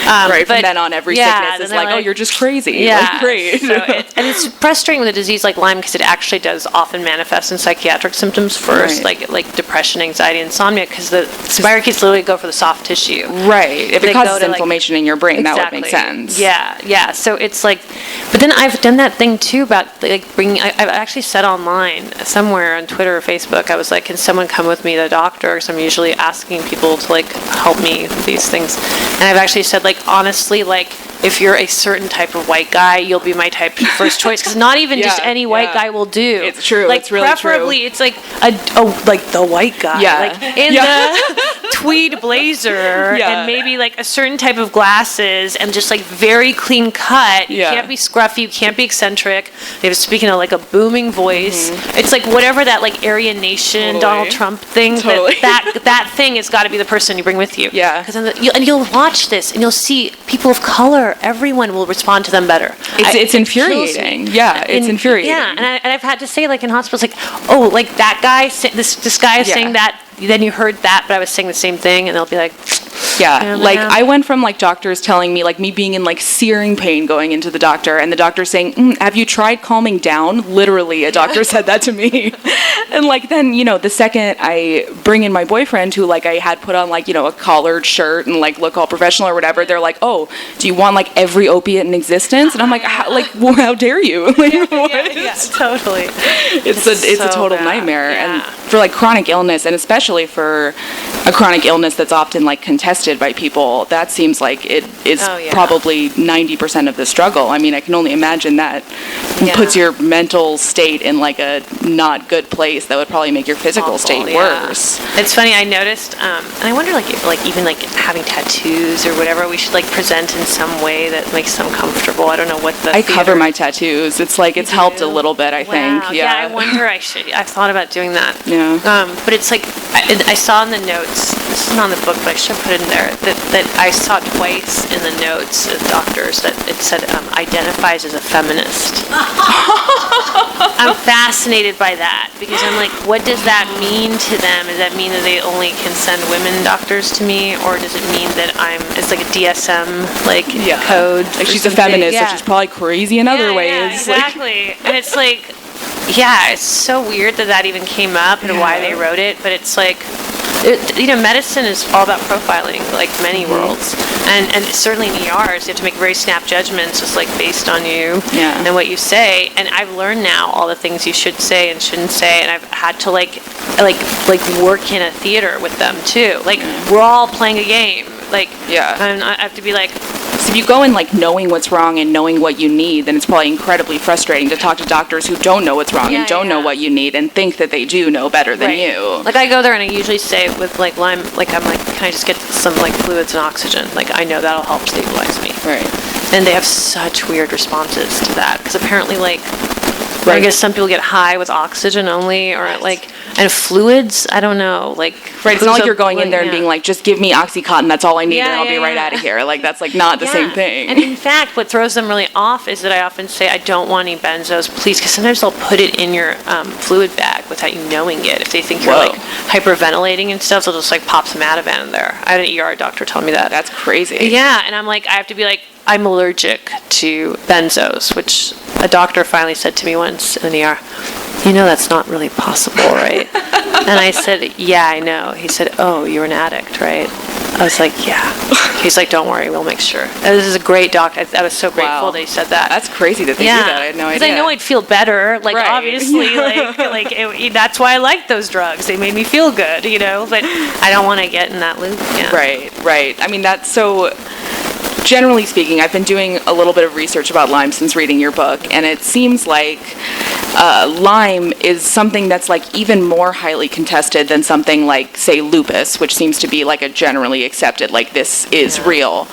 Right, from then on, every sickness is like, oh, you're just crazy.
Yeah.
Like, great.
So and it's frustrating with a disease like Lyme because it actually does often manifest in psychiatric symptoms first, like depression, anxiety, insomnia, because the spirochetes literally go for the soft tissue.
Right. If it causes inflammation in your brain, that would make sense.
Yeah. So it's like, but then I've done that thing too about like bringing, I've actually said online somewhere on Twitter or Facebook, I was like, can someone come with me to the doctor? Because I'm usually asking people to like help me with these things. And I've actually said like, honestly, like if you're a certain type of white guy, you'll be my type first choice, because not even just any white guy will do.
It's true.
Like
it's really
preferably
true.
It's like like the white guy, like in the tweed blazer and maybe like a certain type of glasses and just like very clean cut. You can't be scruffy, you can't be eccentric. They have speaking of like a booming voice. It's like whatever that like Aryan Nation, Donald Trump thing. That thing has got to be the person you bring with you.
Yeah.
Because you'll watch this and you'll see people of color. Everyone will respond to them better.
It's infuriating. Yeah, it's infuriating.
Yeah, and I've had to say like in hospitals, like, oh, like that guy, this guy is saying that. Then you heard that, but I was saying the same thing, and they'll be like,
like I went from like doctors telling me, like me being in like searing pain going into the doctor, and the doctor saying, have you tried calming down? Literally, a doctor said that to me. And like then, you know, the second I bring in my boyfriend, who like I had put on like, you know, a collared shirt and like look all professional or whatever, they're like, oh, do you want like every opiate in existence? And I'm like, how dare you? Like,
totally.
It's a total nightmare. And for like chronic illness, and especially for a chronic illness that's often like contested by people, that seems like it is probably 90% of the struggle. I mean, I can only imagine that puts your mental state in like a not good place. That would probably make your physical state worse.
It's funny, I noticed, and I wonder like even like having tattoos or whatever, we should like present in some way that makes them comfortable. I don't know what
I cover my tattoos. It's like it's helped a little bit, I think.
Yeah, I wonder I've thought about doing that.
Yeah.
But it's like I saw in the notes, this isn't on the book, but I should put it in there, that I saw twice in the notes of doctors that it said identifies as a feminist. I'm fascinated by that, because I'm like, what does that mean to them? Does that mean that they only can send women doctors to me, or does it mean that it's like a DSM code?
Like she's a feminist, so she's probably crazy in other ways.
Yeah, exactly. And it's like, it's so weird that even came up and why they wrote it, but it's like, medicine is all about profiling, like many worlds, and certainly in ERs, you have to make very snap judgments, just like based on you and what you say. And I've learned now all the things you should say and shouldn't say, and I've had to like work in a theater with them too. Like we're all playing a game. And I have to be like.
So if you go in like knowing what's wrong and knowing what you need, then it's probably incredibly frustrating to talk to doctors who don't know what's wrong and don't know what you need and think that they do know better than you.
Like I go there and I usually say with like Lyme, like I'm like, can I just get some like fluids and oxygen? Like I know that'll help stabilize me.
Right.
And they have such weird responses to that, because apparently like I guess some people get high with oxygen only, or and fluids. I don't know,
Right, it's not like you're going in there and being like, just give me OxyContin, that's all I need, and I'll be right out of here. Like, that's like not the same thing.
And in fact, what throws them really off is that I often say, I don't want any benzos, please, because sometimes they'll put it in your fluid bag without you knowing it. If they think you're like hyperventilating and stuff, they'll just like pop some Ativan in there. I had an ER doctor tell me that.
That's crazy.
Yeah, and I'm like, I have to be like, I'm allergic to benzos, which a doctor finally said to me once in the ER, you know that's not really possible, right? And I said, yeah, I know. He said, oh, you're an addict, right? I was like, yeah. He's like, don't worry, we'll make sure. And this is a great doctor. I was so grateful that he said that.
That's crazy that they do that. I had no idea.
Because I know I'd feel better. Like, obviously, that's why I like those drugs. They made me feel good, you know? But I don't want to get in that loop. Yeah.
Right. I mean, that's so... Generally speaking, I've been doing a little bit of research about Lyme since reading your book, and it seems like Lyme is something that's like even more highly contested than something like, say, lupus, which seems to be like a generally accepted, like, this is real.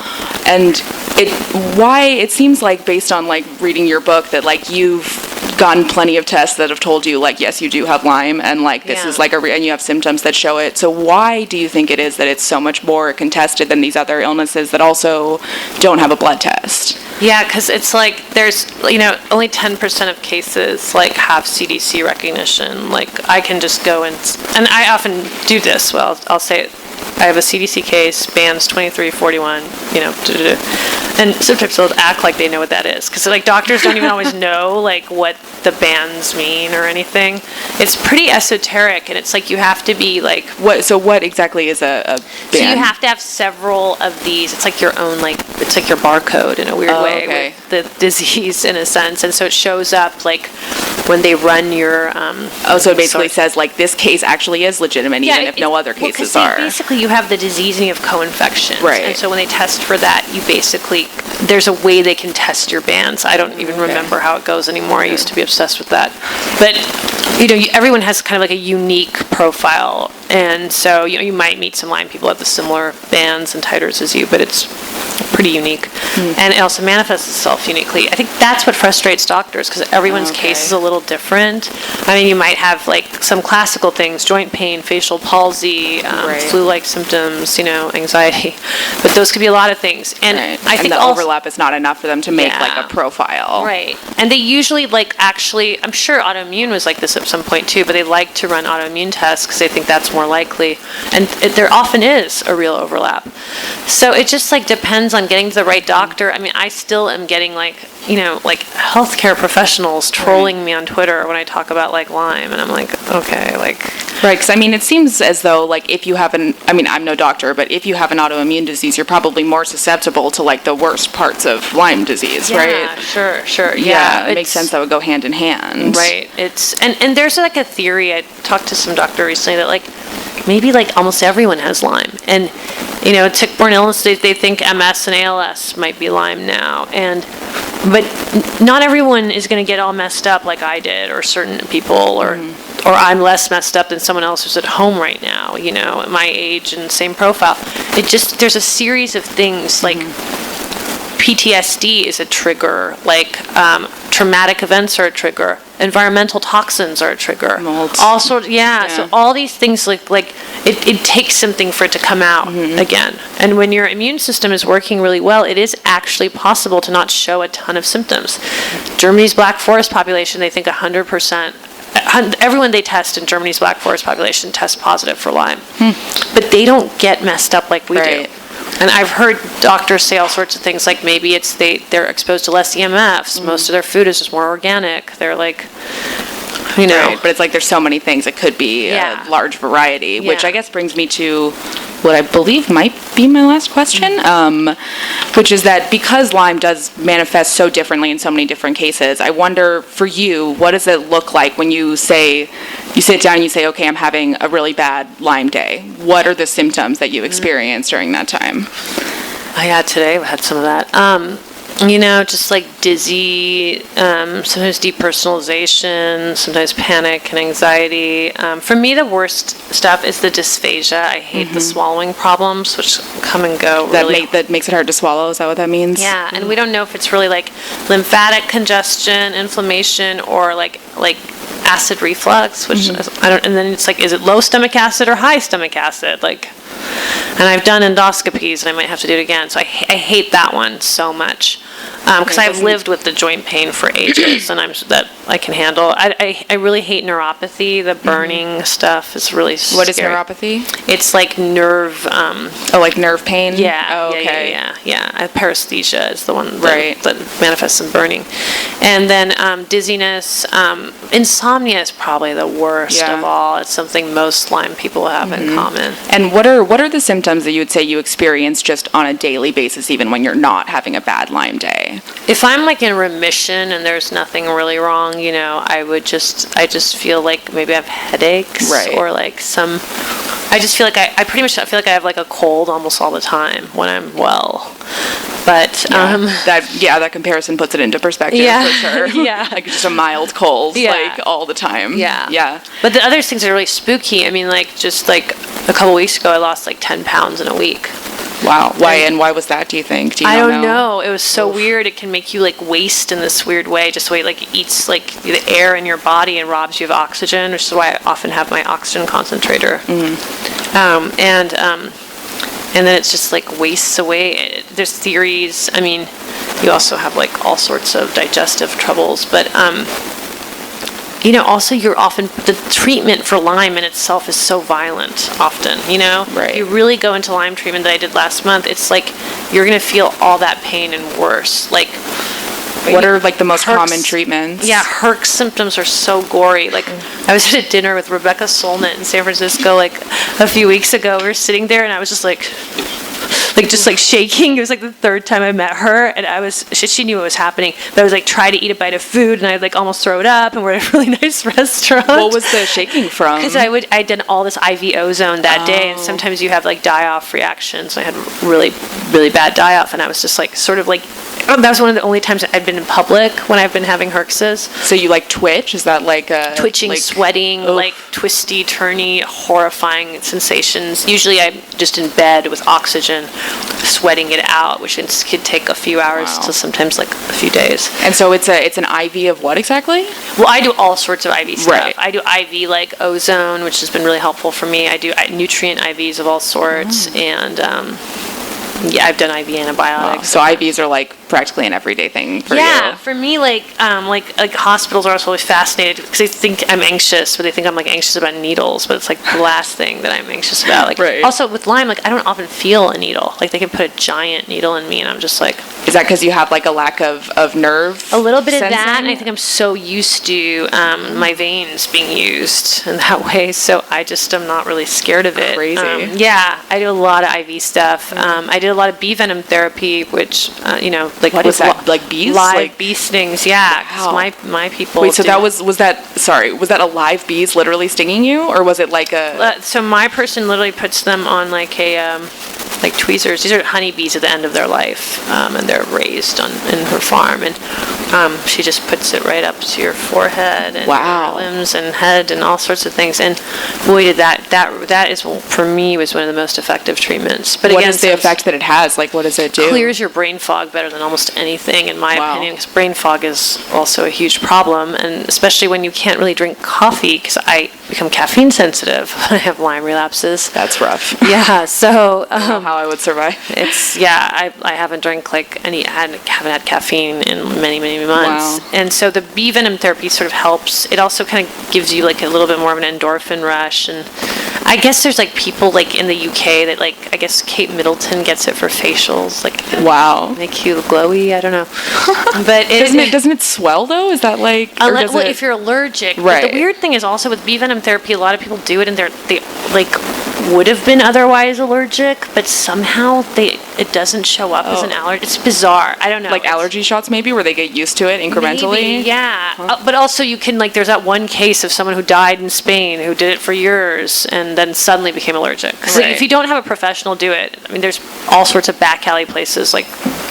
And it seems like, based on like reading your book, that like you've gotten plenty of tests that have told you, like, yes, you do have Lyme, and like this is like and you have symptoms that show it. So why do you think it is that it's so much more contested than these other illnesses that also don't have a blood test?
Yeah, because it's like there's, only 10% of cases like have CDC recognition. Like, I can just go and I often do this. Well, I'll say it. I have a CDC case, bands 2341, and sometimes they'll act like they know what that is, because like doctors don't even always know like what the bands mean or anything. It's pretty esoteric, and it's like you have to be like
what exactly is a band?
So you have to have several of these. It's like your own, like it's like your barcode in a weird way with the disease in a sense, and so it shows up like when they run your
so it basically says like this case actually is legitimate, even if no other cases are.
Basically, you have the disease and you have co-infections.
Right.
And so when they test for that, you basically, there's a way they can test your bands. I don't even remember how it goes anymore. I used to be obsessed with that. But, everyone has kind of like a unique profile. And so, you might meet some Lyme people who have the similar bands and titers as you, but it's pretty unique. And it also manifests itself uniquely. I think that's what frustrates doctors, because everyone's case is a little different. I mean, you might have like some classical things, joint pain, facial palsy, flu-like symptoms, anxiety. But those could be a lot of things. And I think
the overlap is not enough for them to make like a profile.
Right. And they usually actually, I'm sure autoimmune was like this at some point too, but they like to run autoimmune tests because they think that's more likely. And there often is a real overlap. So it just like depends on getting to the right doctor. I mean, I still am getting like healthcare professionals trolling me on Twitter when I talk about like Lyme, and I'm like, okay, like.
Right, because I mean, it seems as though like if you have I'm no doctor, but if you have an autoimmune disease, you're probably more susceptible to like the worst parts of Lyme disease, right?
Yeah, sure.
Yeah, it makes sense that would go hand in hand.
Right. It's and there's like a theory. I talked to some doctor recently that like maybe like almost everyone has Lyme, and tick-borne illness, they think MS and ALS might be Lyme now, but not everyone is going to get all messed up like I did, or certain people, or I'm less messed up than someone else who's at home right now, at my age and same profile. There's a series of things like PTSD is a trigger, like traumatic events are a trigger, environmental toxins are a trigger. All sorts, so all these things like it takes something for it to come out again. And when your immune system is working really well, it is actually possible to not show a ton of symptoms. Germany's Black Forest population, they think 100%, everyone they test in Germany's Black Forest population tests positive for Lyme. But they don't get messed up like we do. And I've heard doctors say all sorts of things, like maybe it's they're exposed to less EMFs. Most of their food is just more organic. They're like,
Right, but it's like there's so many things. It could be a large variety, which I guess brings me to what I believe might be my last question, which is that because Lyme does manifest so differently in so many different cases, I wonder for you, what does it look like when you sit down and you say, okay, I'm having a really bad Lyme day. What are the symptoms that you experience during that time?
Today I had some of that. Just like dizzy, sometimes depersonalization, sometimes panic and anxiety. For me, the worst stuff is the dysphagia. I hate the swallowing problems, which come and go.
That makes it hard to swallow. Is that what that means?
Yeah, and we don't know if it's really like lymphatic congestion, inflammation, or like acid reflux, which I don't. And then it's like, is it low stomach acid or high stomach acid? And I've done endoscopies, and I might have to do it again. So I hate that one so much, because I've lived with the joint pain for ages, and that I can handle. I really hate neuropathy. The burning stuff is really scary.
What is neuropathy?
It's like nerve.
Like nerve pain.
Yeah.
Oh, okay.
Yeah. Paresthesia is the one that manifests in burning, and then dizziness. Insomnia is probably the worst of all. It's something most Lyme people have in common.
And what are the symptoms that you would say you experience just on a daily basis, even when you're not having a bad Lyme day?
If I'm like in remission and there's nothing really wrong, I just feel like maybe I have headaches, or like I just feel like I pretty much feel like I have like a cold almost all the time when I'm well. But
that comparison puts it into perspective for sure.
Yeah.
Like just a mild cold, like all the time.
Yeah. But the other things are really spooky. I mean, just a couple weeks ago, I lost like 10 pounds in a week.
Wow. Why? And why was that, do you think?
I don't know. It was so weird. It can make you like waste in this weird way. Just the way it eats like the air in your body and robs you of oxygen, which is why I often have my oxygen concentrator. And then it's just like wastes away. There's theories. I mean, you also have like all sorts of digestive troubles, but also you're often, the treatment for Lyme in itself is so violent often, Right. You really go into Lyme treatment that I did last month, it's like you're going to feel all that pain and worse. Like,
what are like the most common treatments?
Yeah, Herc's symptoms are so gory. Like, I was at a dinner with Rebecca Solnit in San Francisco like a few weeks ago. We were sitting there and I was just like shaking. It was like the third time I met her, and she knew what was happening, but I was like trying to eat a bite of food and I'd like almost throw it up, and we're at a really nice restaurant.
What was the shaking from?
Because I did all this IV ozone that day, and sometimes you have like die-off reactions. I had really, really bad die-off, and I was just like sort of like, that was one of the only times I've been in public when I've been having herxes.
So you like twitch? Is that like a...
Twitching, sweating, like twisty, turny, horrifying sensations. Usually I'm just in bed with oxygen, sweating it out, which could take a few hours to sometimes like a few days.
And so it's an IV of what exactly?
Well, I do all sorts of IV stuff.
Right.
I do IV like ozone, which has been really helpful for me. I do nutrient IVs of all sorts, and I've done IV antibiotics.
So IVs are like practically an everyday thing for you.
Yeah, for me, like hospitals are also always fascinated because they think I'm anxious, but they think I'm like anxious about needles, but it's like the last thing that I'm anxious about. Like, also with Lyme, like I don't often feel a needle. Like they can put a giant needle in me, and I'm just like.
Is that because you have like a lack of nerve?
A little bit
sensing?
of that, and I think I'm so used to my veins being used in that way, so I just am not really scared of it.
Crazy.
I do a lot of IV stuff. I did a lot of bee venom therapy, which like
what is that? Like bees?
Live bee stings, yeah. Wow. My people.
Wait, so that was that a live bees literally stinging you, or was it like a?
So my person literally puts them on like a like tweezers. These are honeybees at the end of their life, and they're raised in her farm, and she just puts it right up to your forehead and your limbs and head and all sorts of things. And boy, did that is for me was one of the most effective treatments. But
what
again,
is the effect that it has? Like, what does it do?
Clears your brain fog better than almost anything, in my opinion, because brain fog is also a huge problem, and especially when you can't really drink coffee, because I become caffeine sensitive when I have Lyme relapses.
That's rough.
Yeah, so
I don't know how I would survive.
I haven't drank haven't had caffeine in many months. Wow. And so the bee venom therapy sort of helps. It also kind of gives you like a little bit more of an endorphin rush, and I guess there's like people like in the UK that like, I guess Kate Middleton gets it for facials, like make you glowy. I don't know, but
doesn't it swell though? Is that like
if you're allergic?
Right.
But the weird thing is also with bee venom therapy, a lot of people do it and they like would have been otherwise allergic, but somehow it doesn't show up as an allergy. It's bizarre. I don't know.
Like allergy shots maybe, where they get used to it incrementally?
Maybe, yeah. But also you can, like, there's that one case of someone who died in Spain who did it for years and then suddenly became allergic. So if you don't have a professional do it, I mean, there's all sorts of back alley places like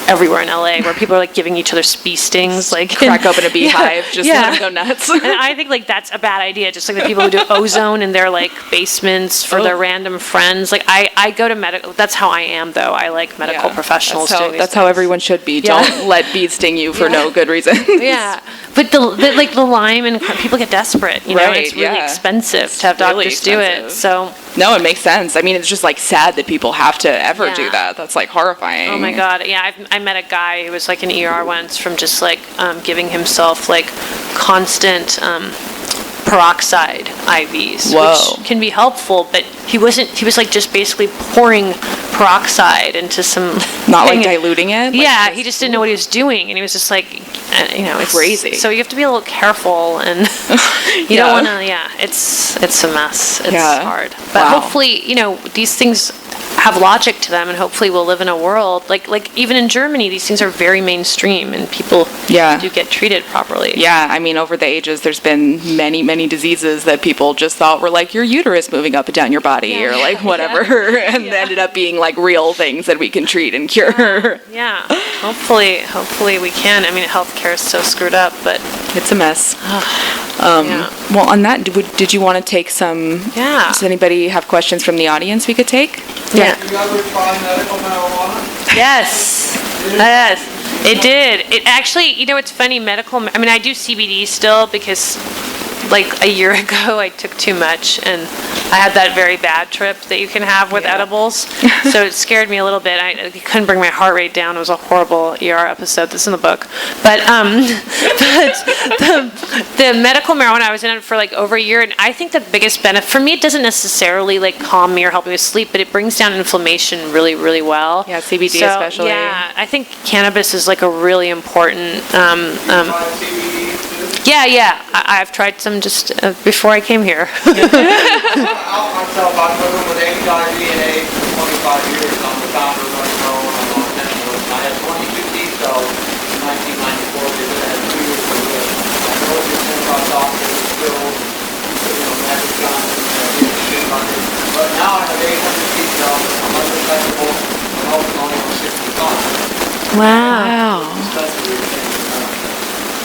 everywhere in LA where people are like giving each other bee stings, like
Crack open a beehive, just let them go nuts.
And I think like that's a bad idea. Just like the people who do ozone in their like basements for their random friends. Like I go to medical. That's how I am though. I like medical professionals.
That's how everyone should be. Don't let bees sting you for no good reason.
Yeah, but the Lyme and people get desperate. You know, and it's really expensive to have doctors do it. So
no, it makes sense. I mean, it's just like sad that people have to ever do that. That's like horrifying.
Oh my God. Yeah, I met a guy who was like in ER once from just like giving himself like constant peroxide IVs, which can be helpful, but he was like just basically pouring peroxide into some
not like diluting it.
Yeah, he just didn't know what he was doing, and he was just like, it's
crazy.
So you have to be a little careful, and you don't want to. Yeah, it's a mess. It's hard, but hopefully, these things have logic to them, and hopefully we'll live in a world like even in Germany, these things are very mainstream, and people do get treated properly.
Yeah, I mean, over the ages, there's been many diseases that people just thought were like your uterus moving up and down your body or like whatever, and they ended up being like real things that we can treat and cure.
Yeah. Hopefully we can. I mean, healthcare is so screwed up, but
it's a mess. Well, on that, did you want to take some? Yeah. Does anybody have questions from the audience we could take?
Yeah.
Did you ever try medical marijuana?
Yes. It did. It actually, it's funny, I mean, I do CBD still because like a year ago I took too much and I had that very bad trip that you can have with edibles. So it scared me a little bit. I couldn't bring my heart rate down. It was a horrible ER episode. That's in the book. But the medical marijuana, I was in it for like over a year, and I think the biggest benefit for me, it doesn't necessarily like calm me or help me with sleep, but it brings down inflammation really, really well.
Yeah, CBD especially.
Yeah, I think cannabis is like a really important. Yeah. I've tried some just before I came here.
Out myself, I've been living with HIV and AIDS for 25 years. I'm the founder of Unknown. I'm on Netflix. I had 22 T cells in 1994. They did have 2 years to live. I know what you're saying about doctors, pills, magic guns, shit on it. But now I have 800 T cells. I'm undetectable. I'm only on 65.
Wow.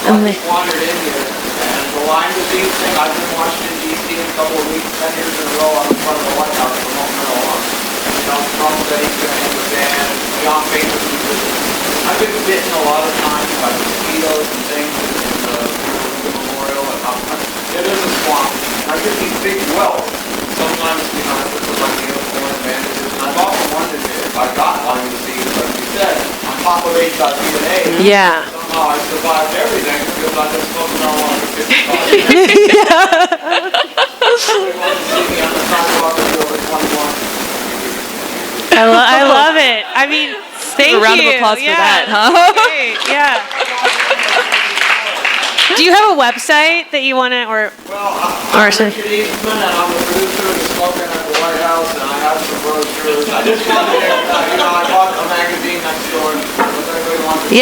I just wandered in here, and the Lyme disease thing, I've been Washington, D.C. in a couple of weeks, 10 years in a row, I'm in front of the White House promoting marijuana. Trump said he's going to end the ban, John Baker I've been bitten a lot of times by mosquitoes and things in the memorial, and it is a swamp. And I get these big welts. Sometimes, I put some like uniform bandages, and I've often wondered if I got Lyme disease, like you said, on top of HIV.
Yeah.
I survived everything because I just smoked marijuana for 55 years.
I love it. I mean, thank you.
A round of applause for that, huh?
Great. Yeah. Do you have a website that you want to, or?
Well, I'm Richard Eastman, and I'm the producer of the Smoking at the White House, and I have some brochures. I just wanted to, I bought a magazine next door, and everybody wants to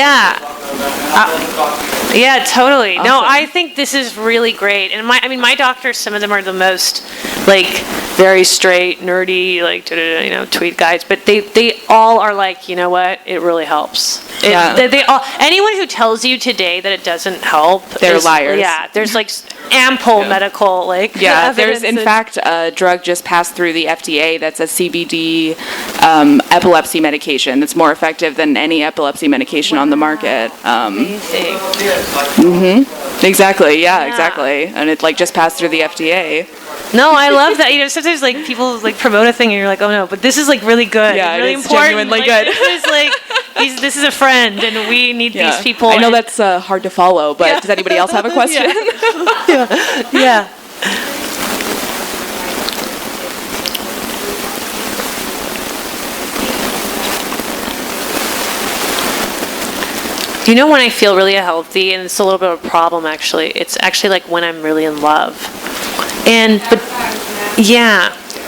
yeah, totally. Awesome. No, I think this is really great. And my doctors, some of them are the most like very straight, nerdy, like tweet guys, but they all are like, you know what? It really helps. They all, anyone who tells you today that it doesn't help,
they're liars.
Yeah, there's like ample medical
there's in fact a drug just passed through the FDA that's a CBD epilepsy medication that's more effective than any epilepsy medication on the market.
Amazing.
Exactly. Exactly. And it like just passed through the FDA.
No, I love that. Sometimes like people like promote a thing and you're like, oh no, but this is like really good.
Yeah,
really
it's
important.
genuinely
like,
good.
This is like this is a friend, and we need these people.
I know that's hard to follow, but does anybody else have a question?
Yeah. Do you know when I feel really healthy, and it's a little bit of a problem actually, it's actually like when I'm really in love.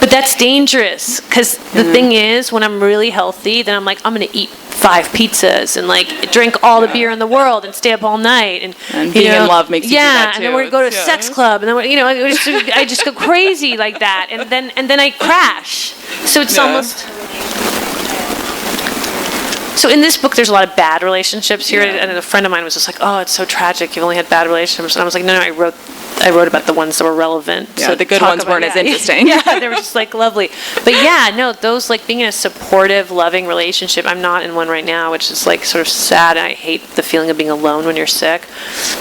But that's dangerous, because the thing is, when I'm really healthy, then I'm like, I'm going to eat 5 pizzas and like drink all the beer in the world and stay up all night. And
being in love makes you do that too.
And then we're going to go to a sex club, and then I just go crazy like that, and then I crash. So it's almost... So in this book, there's a lot of bad relationships here, and a friend of mine was just like, "Oh, it's so tragic. You've only had bad relationships," and I was like, "No, I wrote about the ones that were relevant."
Yeah,
so
the good ones weren't as interesting.
Yeah, they were just like lovely. But yeah, no, those like being in a supportive, loving relationship. I'm not in one right now, which is like sort of sad. I hate the feeling of being alone when you're sick.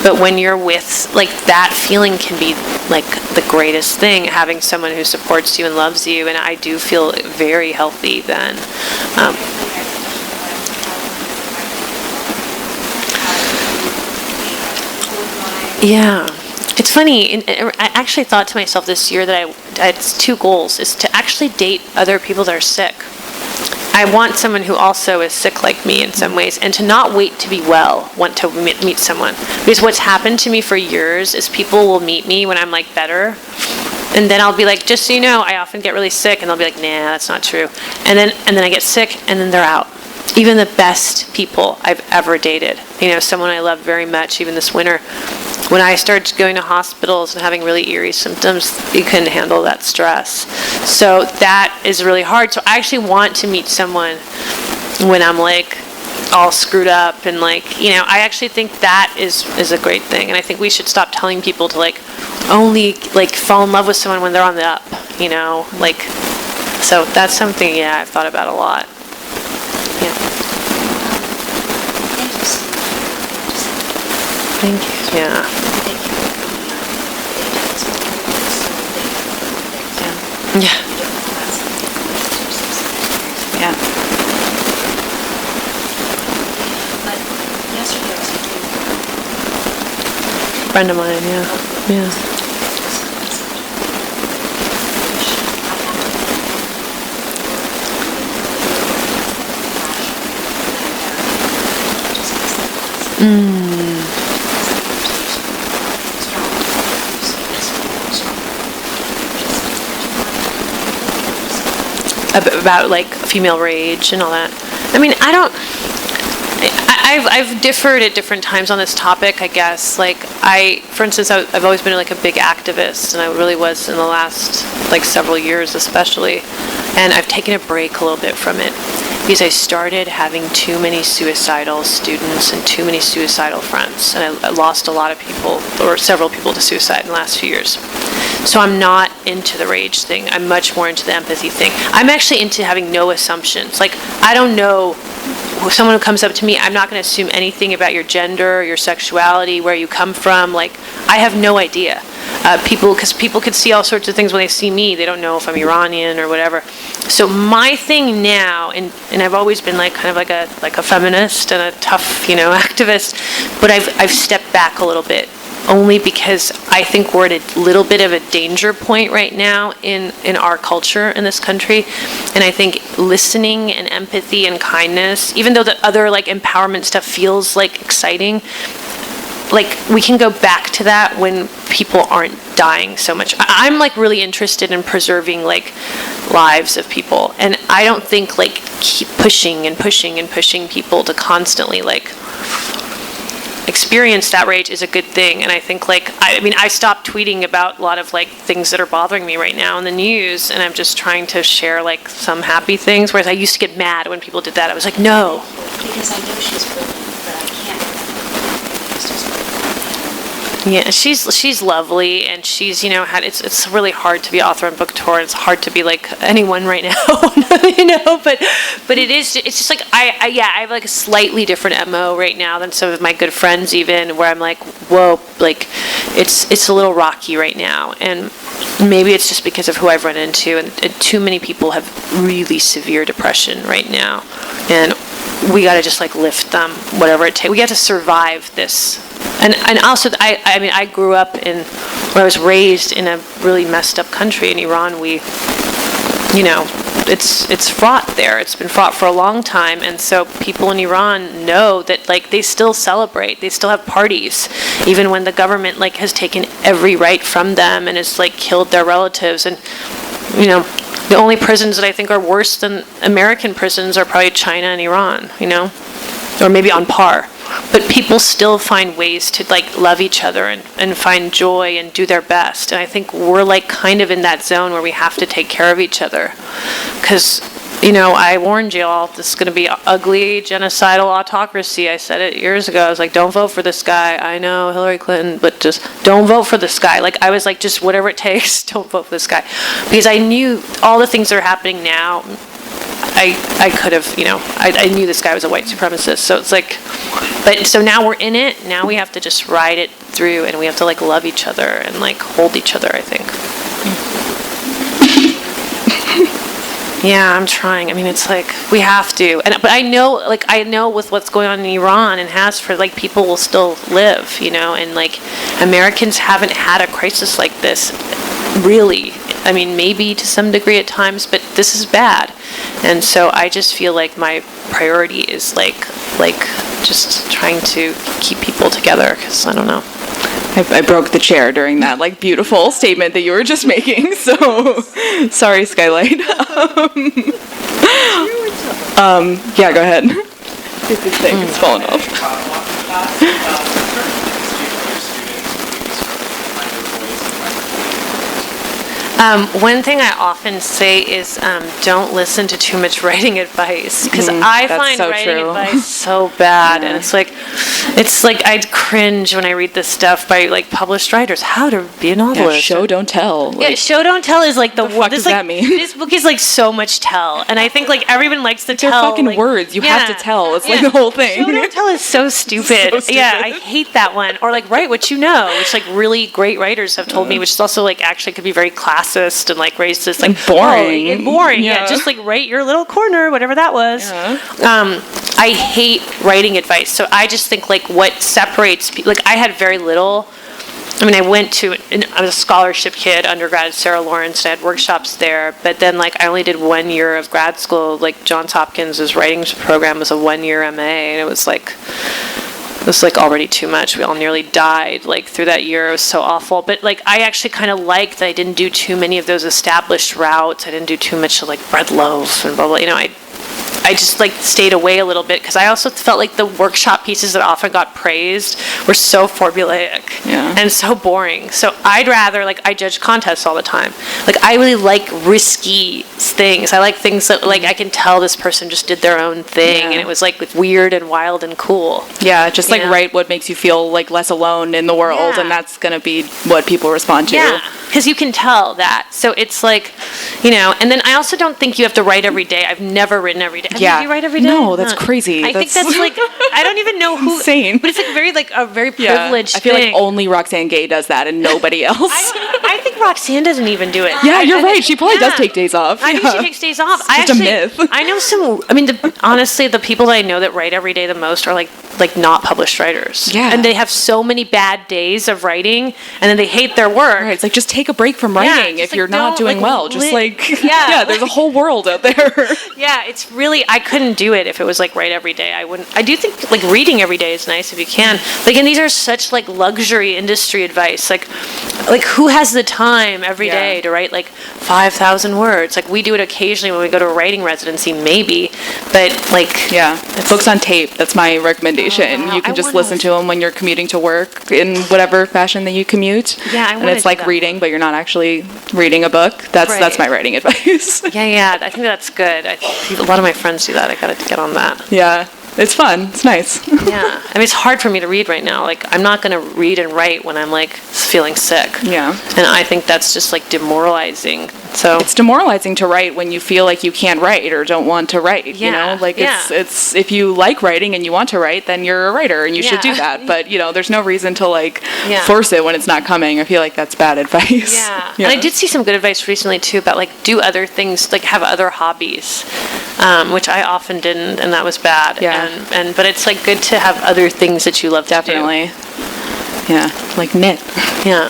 But when you're with, like, that feeling can be like the greatest thing, having someone who supports you and loves you, and I do feel very healthy then. Yeah. It's funny, I actually thought to myself this year that I had 2 goals, is to actually date other people that are sick. I want someone who also is sick like me in some ways, and to not wait to be well, want to meet someone. Because what's happened to me for years is people will meet me when I'm like better, and then I'll be like, just so you know, I often get really sick, and they'll be like, nah, that's not true. And then I get sick, and then they're out. Even the best people I've ever dated, someone I love very much, even this winter, when I started going to hospitals and having really eerie symptoms, you couldn't handle that stress. So that is really hard. So I actually want to meet someone when I'm like all screwed up and I actually think that is a great thing. And I think we should stop telling people to only fall in love with someone when they're on the up, so that's something, I've thought about a lot. Yeah. Thank you. Yeah. Yeah. Yeah. Friend of mine, yeah. About female rage and all that. I mean, I've differed at different times on this topic, I guess. For instance, I've always been a big activist, and I really was in the last several years especially. And I've taken a break a little bit from it because I started having too many suicidal students and too many suicidal friends, and I lost a lot of people, or several people, to suicide in the last few years. So I'm not into the rage thing. I'm much more into the empathy thing. I'm actually into having no assumptions. I don't know, someone who comes up to me, I'm not going to assume anything about your gender, your sexuality, where you come from. I have no idea. Because people could see all sorts of things when they see me. They don't know if I'm Iranian or whatever. So my thing now, and I've always been like a feminist and a tough activist, but I've stepped back a little bit, only because I think we're at a little bit of a danger point right now in our culture in this country. And I think listening and empathy and kindness, even though the other empowerment stuff feels exciting, we can go back to that when people aren't dying so much. I'm really interested in preserving lives of people, and I don't think keep pushing and pushing and pushing people to constantly experience that rage is a good thing. And I think I stopped tweeting about a lot of things that are bothering me right now in the news, and I'm just trying to share some happy things, whereas I used to get mad when people did that. I was like, no.
Because I know she's brilliant, but I can't.
Yeah, she's lovely, and she's it's really hard to be author on book tour. It's hard to be anyone right now, But it's just I have a slightly different MO right now than some of my good friends, even, where I'm whoa, it's a little rocky right now, and maybe it's just because of who I've run into, and too many people have really severe depression right now, and we got to just lift them, whatever it takes. We got to survive this. And also, I grew up where I was raised in a really messed up country in Iran. It's fraught there. It's been fraught for a long time, and so people in Iran know that they still celebrate. They still have parties, even when the government has taken every right from them and has killed their relatives. And the only prisons that I think are worse than American prisons are probably China and Iran. Or maybe on par. But people still find ways to love each other and find joy and do their best. And I think we're kind of in that zone where we have to take care of each other. Because I warned you all, this is going to be ugly, genocidal autocracy. I said it years ago. I was like, don't vote for this guy. I know Hillary Clinton, but just don't vote for this guy. Like, I was like, just whatever it takes, don't vote for this guy. Because I knew all the things that are happening now, I could have, I knew this guy was a white supremacist. So it's like, but so now we're in it. Now we have to just ride it through, and we have to like love each other and like hold each other, I think. Yeah, I'm trying. I mean, it's like we have to, but I know with what's going on in Iran and has for like people will still live, and like Americans haven't had a crisis like this, really. I mean, maybe to some degree at times, but this is bad, and so I just feel like my priority is like just trying to keep people together, because I don't know.
I broke the chair during that like beautiful statement that you were just making. So sorry, Skylight. Yeah, go ahead. This thing is falling off.
One thing I often say is don't listen to too much writing advice, because I find
so
writing
true.
advice so bad, and it's like I'd cringe when I read this stuff by like published writers. How to be a novelist?
Yeah, show don't tell.
Yeah, show don't tell is like the
fuck does that mean?
This book is like so much tell, and I think like everyone likes to
They're
tell.
fucking
like,
words. You have to tell. It's like
Yeah.
the whole thing.
Show don't tell is so stupid.
So stupid.
Yeah, I hate that one. Or like write what you know, which like really great writers have told me, which is also like actually could be very classist and like racist, like
boring.
and boring.
Yeah.
Yeah, just like write your little corner, whatever that was.
Yeah.
I hate writing advice, so I just think like what separates people. Like I had very little. I mean, I was a scholarship kid, undergrad at Sarah Lawrence, and I had workshops there, but then like I only did 1 year of grad school. Like Johns Hopkins' writing program was a 1-year MA, and it was like already too much. We all nearly died like through that year. It was so awful. But like I actually kind of liked that I didn't do too many of those established routes. I didn't do too much of like bread loaf and blah blah. I just like stayed away a little bit, because I also felt like the workshop pieces that often got praised were so formulaic and so boring. So I'd rather, like, I judge contests all the time. Like I really like risky things. I like things that like I can tell this person just did their own thing, and it was like weird and wild and cool.
Yeah, just like write what makes you feel like less alone in the world, and that's gonna be what people respond to.
Yeah, because you can tell that. So it's like, and then I also don't think you have to write every day. I've never written every day. Do you write every day?
No, that's crazy.
I think that's like, I don't even know who.
Insane.
But it's like a very privileged
I feel
thing.
like only Roxane Gay does that and nobody else.
I think Roxanne doesn't even do it.
Yeah, you're right. She probably does take days off.
I think she takes days off.
It's just a myth.
I know some. I mean, honestly, the people that I know that write every day the most are like not published writers.
Yeah.
And they have so many bad days of writing, and then they hate their work.
Right, it's like just take a break from writing if you're not doing well. Just
yeah,
there's a whole world out there.
Yeah, it's really, I couldn't do it if it was like write every day. I do think like reading every day is nice if you can. Like, and these are such like luxury industry advice. Like who has the time every day to write like 5,000 words? Like we do it occasionally when we go to a writing residency, maybe, but like
books on tape. That's my recommendation. You can just listen to them when you're commuting to work in whatever fashion that you commute.
Yeah,
and it's like reading, but you're not actually reading a book. That's my writing advice.
Yeah, I think that's good. A lot of my friends do that. I gotta get on that.
Yeah, it's fun. It's nice.
Yeah, I mean, it's hard for me to read right now. Like, I'm not gonna read and write when I'm like feeling sick.
Yeah,
and I think that's just like demoralizing. So
it's demoralizing to write when you feel like you can't write or don't want to write. You know, like it's if you like writing and you want to write, then you're a writer and you should do that. But there's no reason to like force it when it's not coming. I feel like that's bad advice.
Yeah, and I did see some good advice recently too about like do other things, like have other hobbies, which I often didn't, and that was bad.
Yeah,
and but it's like good to have other things that you love to do.
Definitely. Yeah, like knit.
Yeah.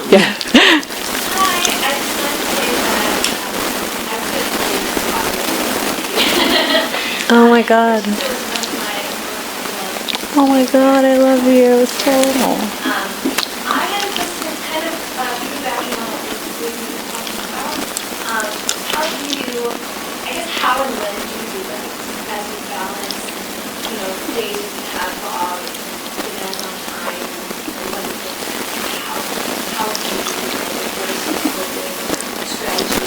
Oh my god. Oh my god, I love you. So.
I had a question kind of piggybacking on what we were talking about. How do you, I guess how and when do you do this as you balance, days you have off, demands on time, or what is it, how do you do it versus coping strategy?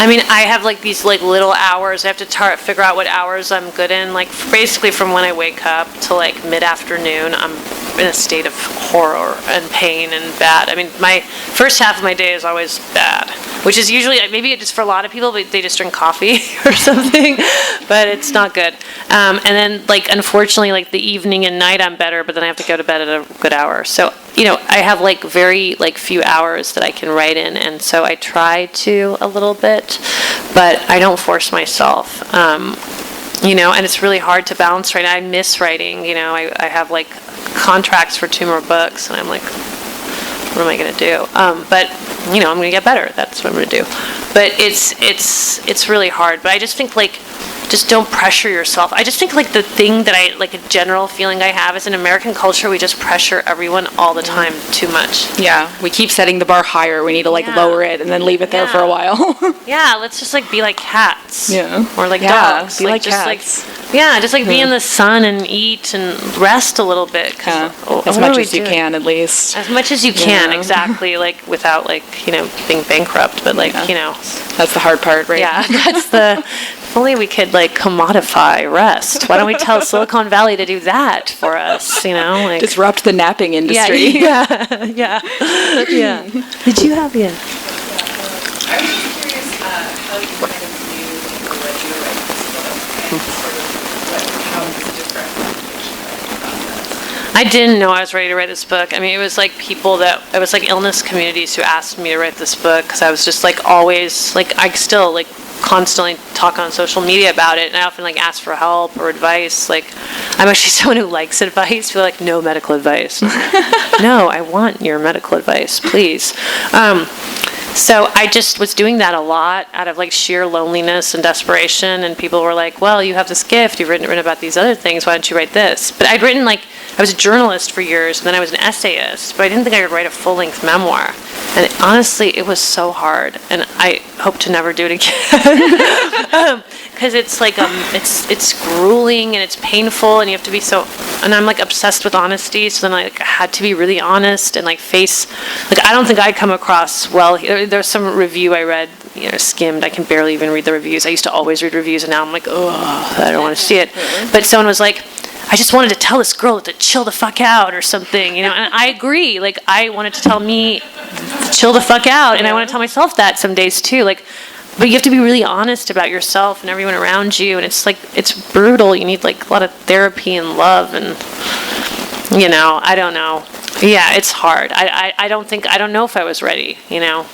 I mean, I have like these like little hours. I have to figure out what hours I'm good in. Like basically from when I wake up to like mid-afternoon, I'm in a state of horror and pain and bad. I mean, my first half of my day is always bad, which is usually, maybe it's for a lot of people, but they just drink coffee or something, but it's not good. And then like, unfortunately, like the evening and night I'm better, but then I have to go to bed at a good hour. So, I have like very like few hours that I can write in, and so I try to a little bit, but I don't force myself. And it's really hard to balance right now. I miss writing. I have like contracts for 2 more books, and I'm like, what am I going to do? But I'm going to get better. That's what I'm going to do. But it's really hard. But I just think like, just don't pressure yourself. I just think like the thing that a general feeling I have is in American culture, we just pressure everyone all the time too much.
Yeah, we keep setting the bar higher. We need to lower it and then leave it there for a while.
Yeah, let's just like be like cats.
Yeah.
Or like dogs.
Be like
just
cats.
Just like be in the sun and eat and rest a little bit.
As much as you can, at least.
As much as you can, exactly. Like without being bankrupt, but
that's the hard part, right?
Yeah, that's the. If only we could commodify rest. Why don't we tell Silicon Valley to do that for us?
Disrupt the napping industry.
Yeah. Did you have
I was just curious how you kind of knew that you were ready to write this book and sort of how it's different process.
I didn't know I was ready to write this book. I mean, it was like it was like illness communities who asked me to write this book because I was just always I still constantly talk on social media about it, and I often ask for help or advice. I'm actually someone who likes advice. People are no medical advice. No, I want your medical advice, please. So I just was doing that a lot out of sheer loneliness and desperation, and people were like, well, you have this gift, you've written about these other things, why don't you write this? But I'd written I was a journalist for years, and then I was an essayist, but I didn't think I could write a full-length memoir. And honestly, it was so hard, and I hope to never do it again. Because it's it's grueling and it's painful, and you have to be and I'm obsessed with honesty, so then I had to be really honest and face, I don't think I come across well. There's some review I read, skimmed. I can barely even read the reviews. I used to always read reviews, and now I'm oh, I don't want to see it. But someone was like, I just wanted to tell this girl to chill the fuck out or something, and I agree. I wanted to tell me to chill the fuck out, and I want to tell myself that some days too. But you have to be really honest about yourself and everyone around you, and it's brutal. You need a lot of therapy and love, and I don't know. Yeah, it's hard. I don't know if I was ready. Yeah.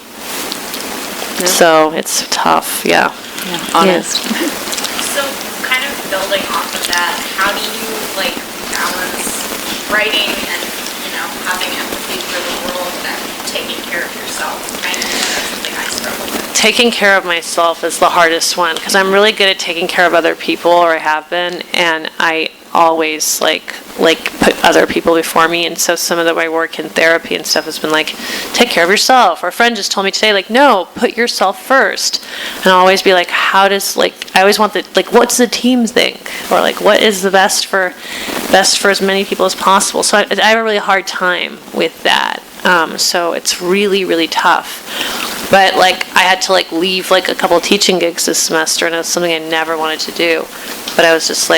So it's tough. Yeah.
Honest.
So kind of building off of that, how do you balance writing and having empathy for the world and taking care of yourself? Kind of that's something I struggle with.
Taking care of myself is the hardest one because I'm really good at taking care of other people, or I have been, and I always put other people before me. And so some of my work in therapy and stuff has been take care of yourself. Or a friend just told me today, no, put yourself first. And I'll always be how does I always want what's the team think, or what is the best for as many people as possible. So I have a really hard time with that. So it's really, really tough. But I had to leave a couple of teaching gigs this semester, and it was something I never wanted to do. But I was just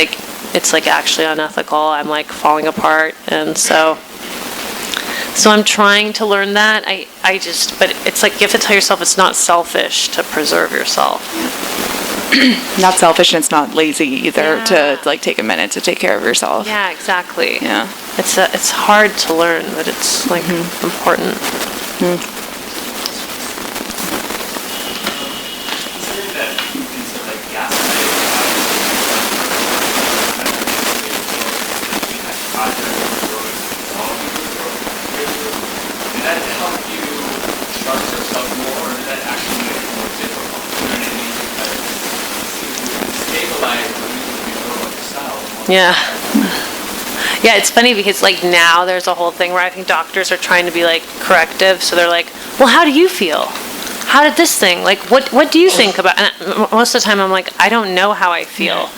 it's actually unethical. I'm falling apart, and so I'm trying to learn that. But it's you have to tell yourself it's not selfish to preserve yourself.
Not selfish, and it's not lazy either to take a minute to take care of yourself.
Yeah, exactly.
Yeah,
it's hard to learn, but it's important.
Mm.
Yeah. Yeah, it's funny because now there's a whole thing where I think doctors are trying to be corrective. So they're well, how do you feel? How did this thing? What do you think about? And most of the time I'm I don't know how I feel.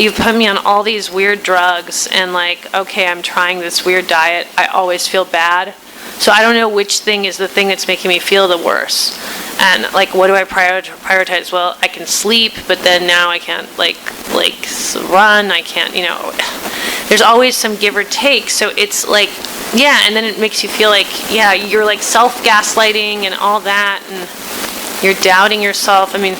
You've put me on all these weird drugs, and okay, I'm trying this weird diet. I always feel bad. So I don't know which thing is the thing that's making me feel the worse. And like, what do I prioritize? Well, I can sleep, but then now I can't like run. I can't, there's always some give or take. So it's like, yeah, and then it makes you feel like, yeah, you're like self-gaslighting and all that, and you're doubting yourself. I mean,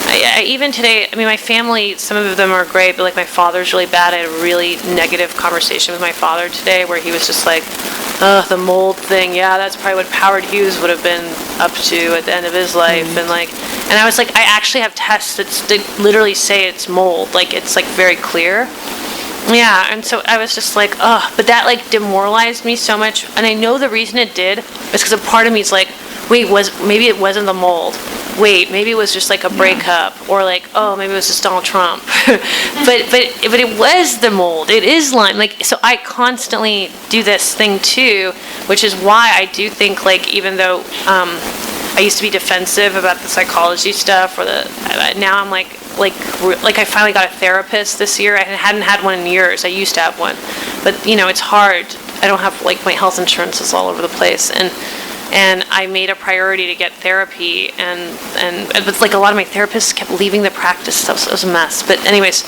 I even today, my family, some of them are great, but like my father's really bad. I had a really negative conversation with my father today where he was just like, the mold thing, yeah, that's probably what Howard Hughes would have been up to at the end of his life. And I was like, I actually have tests that literally say it's mold. Like, it's like very clear. Yeah, and so I was just like, but that like demoralized me so much. And I know the reason it did is because a part of me is like, wait, maybe it wasn't the mold. Wait, maybe it was just like a breakup, or like, oh, maybe it was just Donald Trump. but it was the mold. It is Lyme. Like, so I constantly do this thing too, which is why I do think like, even though I used to be defensive about the psychology stuff, or now I'm like I finally got a therapist this year. I hadn't had one in years. I used to have one, but it's hard. I don't have like, my health insurance is all over the place, and I made a priority to get therapy, and but like a lot of my therapists kept leaving the practice, so it was a mess. But anyways,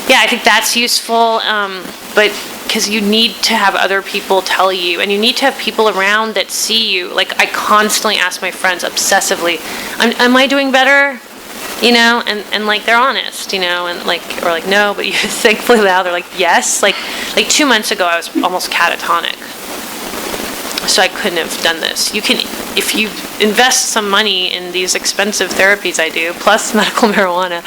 yeah, I think that's useful, but because you need to have other people tell you, and you need to have people around that see you. Like, I constantly ask my friends obsessively, am I doing better? And like, they're honest, and like, or like, no, but thankfully now they're like, yes. Like 2 months ago I was almost catatonic. So I couldn't have done this. You can, if you invest some money in these expensive therapies I do, plus medical marijuana,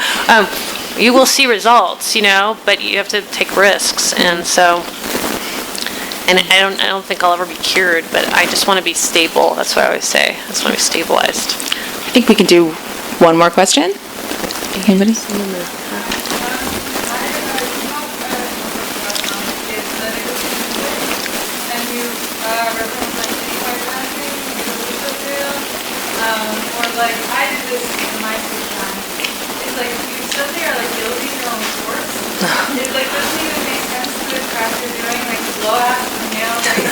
you will see results, but you have to take risks. And so, and I don't think I'll ever be cured, but I just want to be stable. That's what I always say. I just want to be stabilized.
I think we can do one more question. Anybody?
Or like, I did this in my free time. It's like, you suddenly are like building your own source. It like doesn't even make sense to the craft you're doing, like blowout from nail, like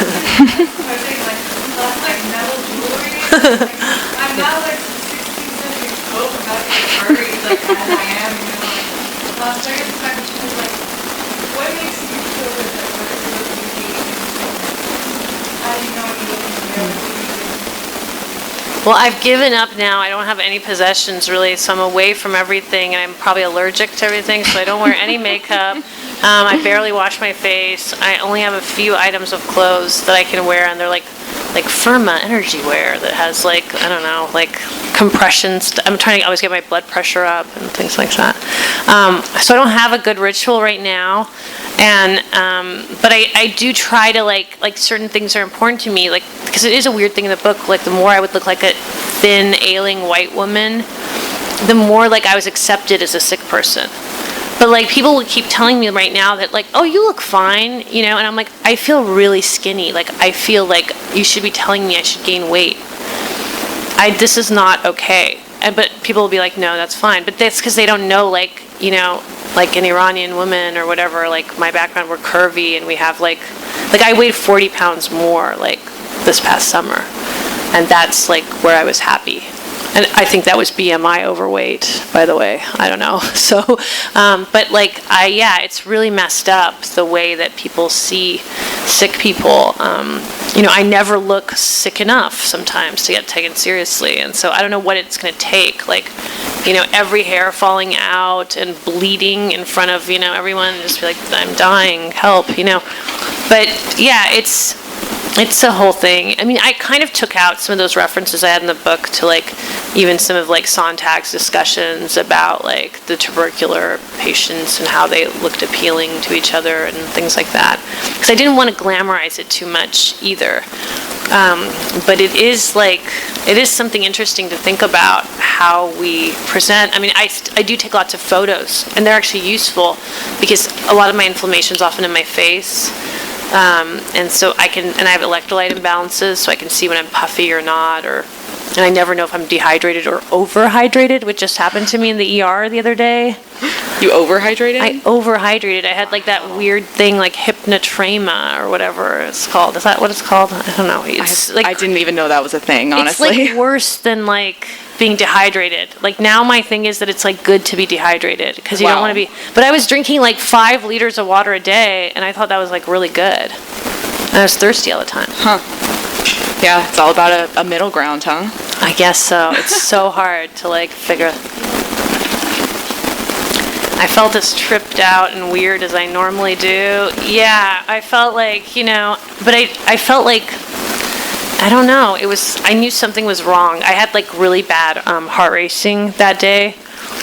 putting like lots of like metal jewelry. Like, I'm not like some 16th century pope about to get buried like as I am, So I guess the question is like, what makes you feel good? Like, what is your beauty? How do you know what you're looking for?
Well, I've given up now. I don't have any possessions really, so I'm away from everything, and I'm probably allergic to everything, so I don't wear any makeup. I barely wash my face. I only have a few items of clothes that I can wear, and they're like Firma energy wear that has like, I don't know, like compressions. I'm trying to always get my blood pressure up and things like that. So I don't have a good ritual right now, and but I do try to like certain things are important to me, like, because it is a weird thing in the book. Like, the more I would look like a thin, ailing white woman, the more like I was accepted as a sick person. But like, people would keep telling me right now that like, oh, you look fine, and I'm like, I feel really skinny. Like, I feel like you should be telling me I should gain weight. This is not okay. But people will be like, no, that's fine. But that's because they don't know, like, like an Iranian woman or whatever, like my background, we're curvy, and we have like I weighed 40 pounds more like this past summer, and that's like where I was happy. And I think that was BMI overweight, by the way. I don't know. So, but like, it's really messed up the way that people see sick people. I never look sick enough sometimes to get taken seriously. And so I don't know what it's going to take. Like, every hair falling out and bleeding in front of, everyone, just be like, I'm dying, help, But yeah, it's a whole thing. I mean, I kind of took out some of those references I had in the book to like even some of like Sontag's discussions about like the tubercular patients and how they looked appealing to each other and things like that. Because I didn't want to glamorize it too much either. But it is something interesting to think about how we present. I mean, I do take lots of photos, and they're actually useful because a lot of my inflammation is often in my face. And so I have electrolyte imbalances, so I can see when I'm puffy or not, and I never know if I'm dehydrated or overhydrated, which just happened to me in the ER the other day.
You overhydrated?
I overhydrated. I had like that weird thing like hypnotrema or whatever it's called. Is that what it's called? I don't know. It's
I didn't even know that was a thing, honestly.
It's like worse than like being dehydrated. Like now my thing is that it's like good to be dehydrated because you don't want to be. But I was drinking like 5 liters of water a day and I thought that was like really good. And I was thirsty all the time.
Huh. Yeah, it's all about a middle ground, huh?
I guess so. It's so hard to like figure. I felt as tripped out and weird as I normally do. Yeah, I felt like, but I felt like, I don't know, I knew something was wrong. I had like really bad heart racing that day,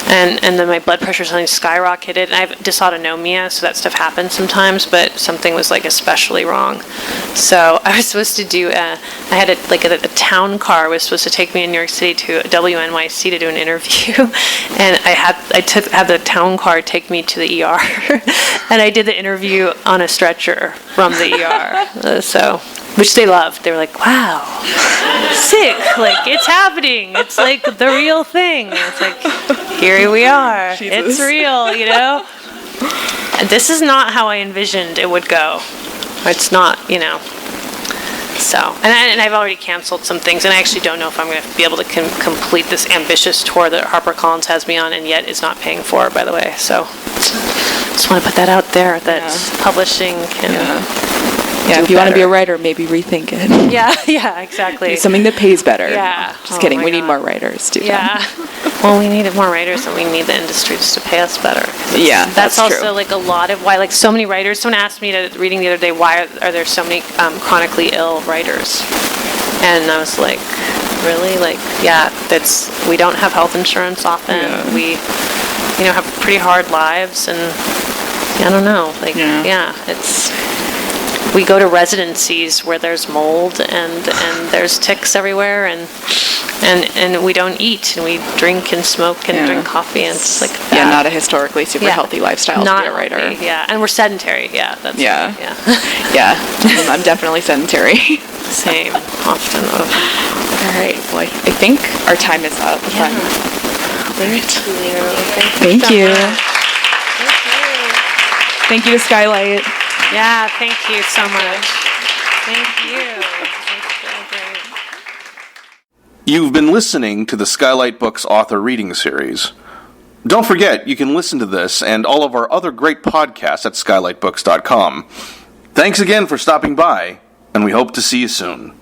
and then my blood pressure suddenly skyrocketed, and I have dysautonomia, so that stuff happens sometimes, but something was like especially wrong. So I was supposed to do, I had a town car was supposed to take me in New York City to WNYC to do an interview, and I had the town car take me to the ER, and I did the interview on a stretcher from the ER, which they loved. They were like, wow, sick, like it's happening. It's like the real thing. It's like, here we are.
Jesus.
It's real, And this is not how I envisioned it would go. It's not, So, and I've already canceled some things, and I actually don't know if I'm going to be able to complete this ambitious tour that HarperCollins has me on, and yet is not paying for, by the way. So, just want to put that out there, that publishing can...
Yeah, if you want to be a writer, maybe rethink it.
Yeah, exactly.
Do something that pays better.
Yeah.
Just kidding. We need more writers, too.
Yeah. Well, we need more writers, and we need the industry just to pay us better.
Yeah,
that's also
true.
like a lot of why, like so many writers. Someone asked me reading the other day, why are there so many chronically ill writers? And I was like, really? Like, yeah, we don't have health insurance often.
Yeah.
We, have pretty hard lives, and I don't know. Like, it's. We go to residencies where there's mold and there's ticks everywhere, and we don't eat, and we drink and smoke and drink coffee, and it's like that.
Yeah, not a historically super healthy lifestyle to be a writer.
Healthy, yeah, and we're sedentary. Yeah, that's
yeah.
Yeah.
I'm definitely sedentary.
Same, often.
All right. Well, I think our time is up.
Yeah.
Thank you. Thank you to Skylight.
Yeah, thank you so much. Thank you. It's so great.
You've been listening to the Skylight Books author reading series. Don't forget, you can listen to this and all of our other great podcasts at skylightbooks.com. Thanks again for stopping by, and we hope to see you soon.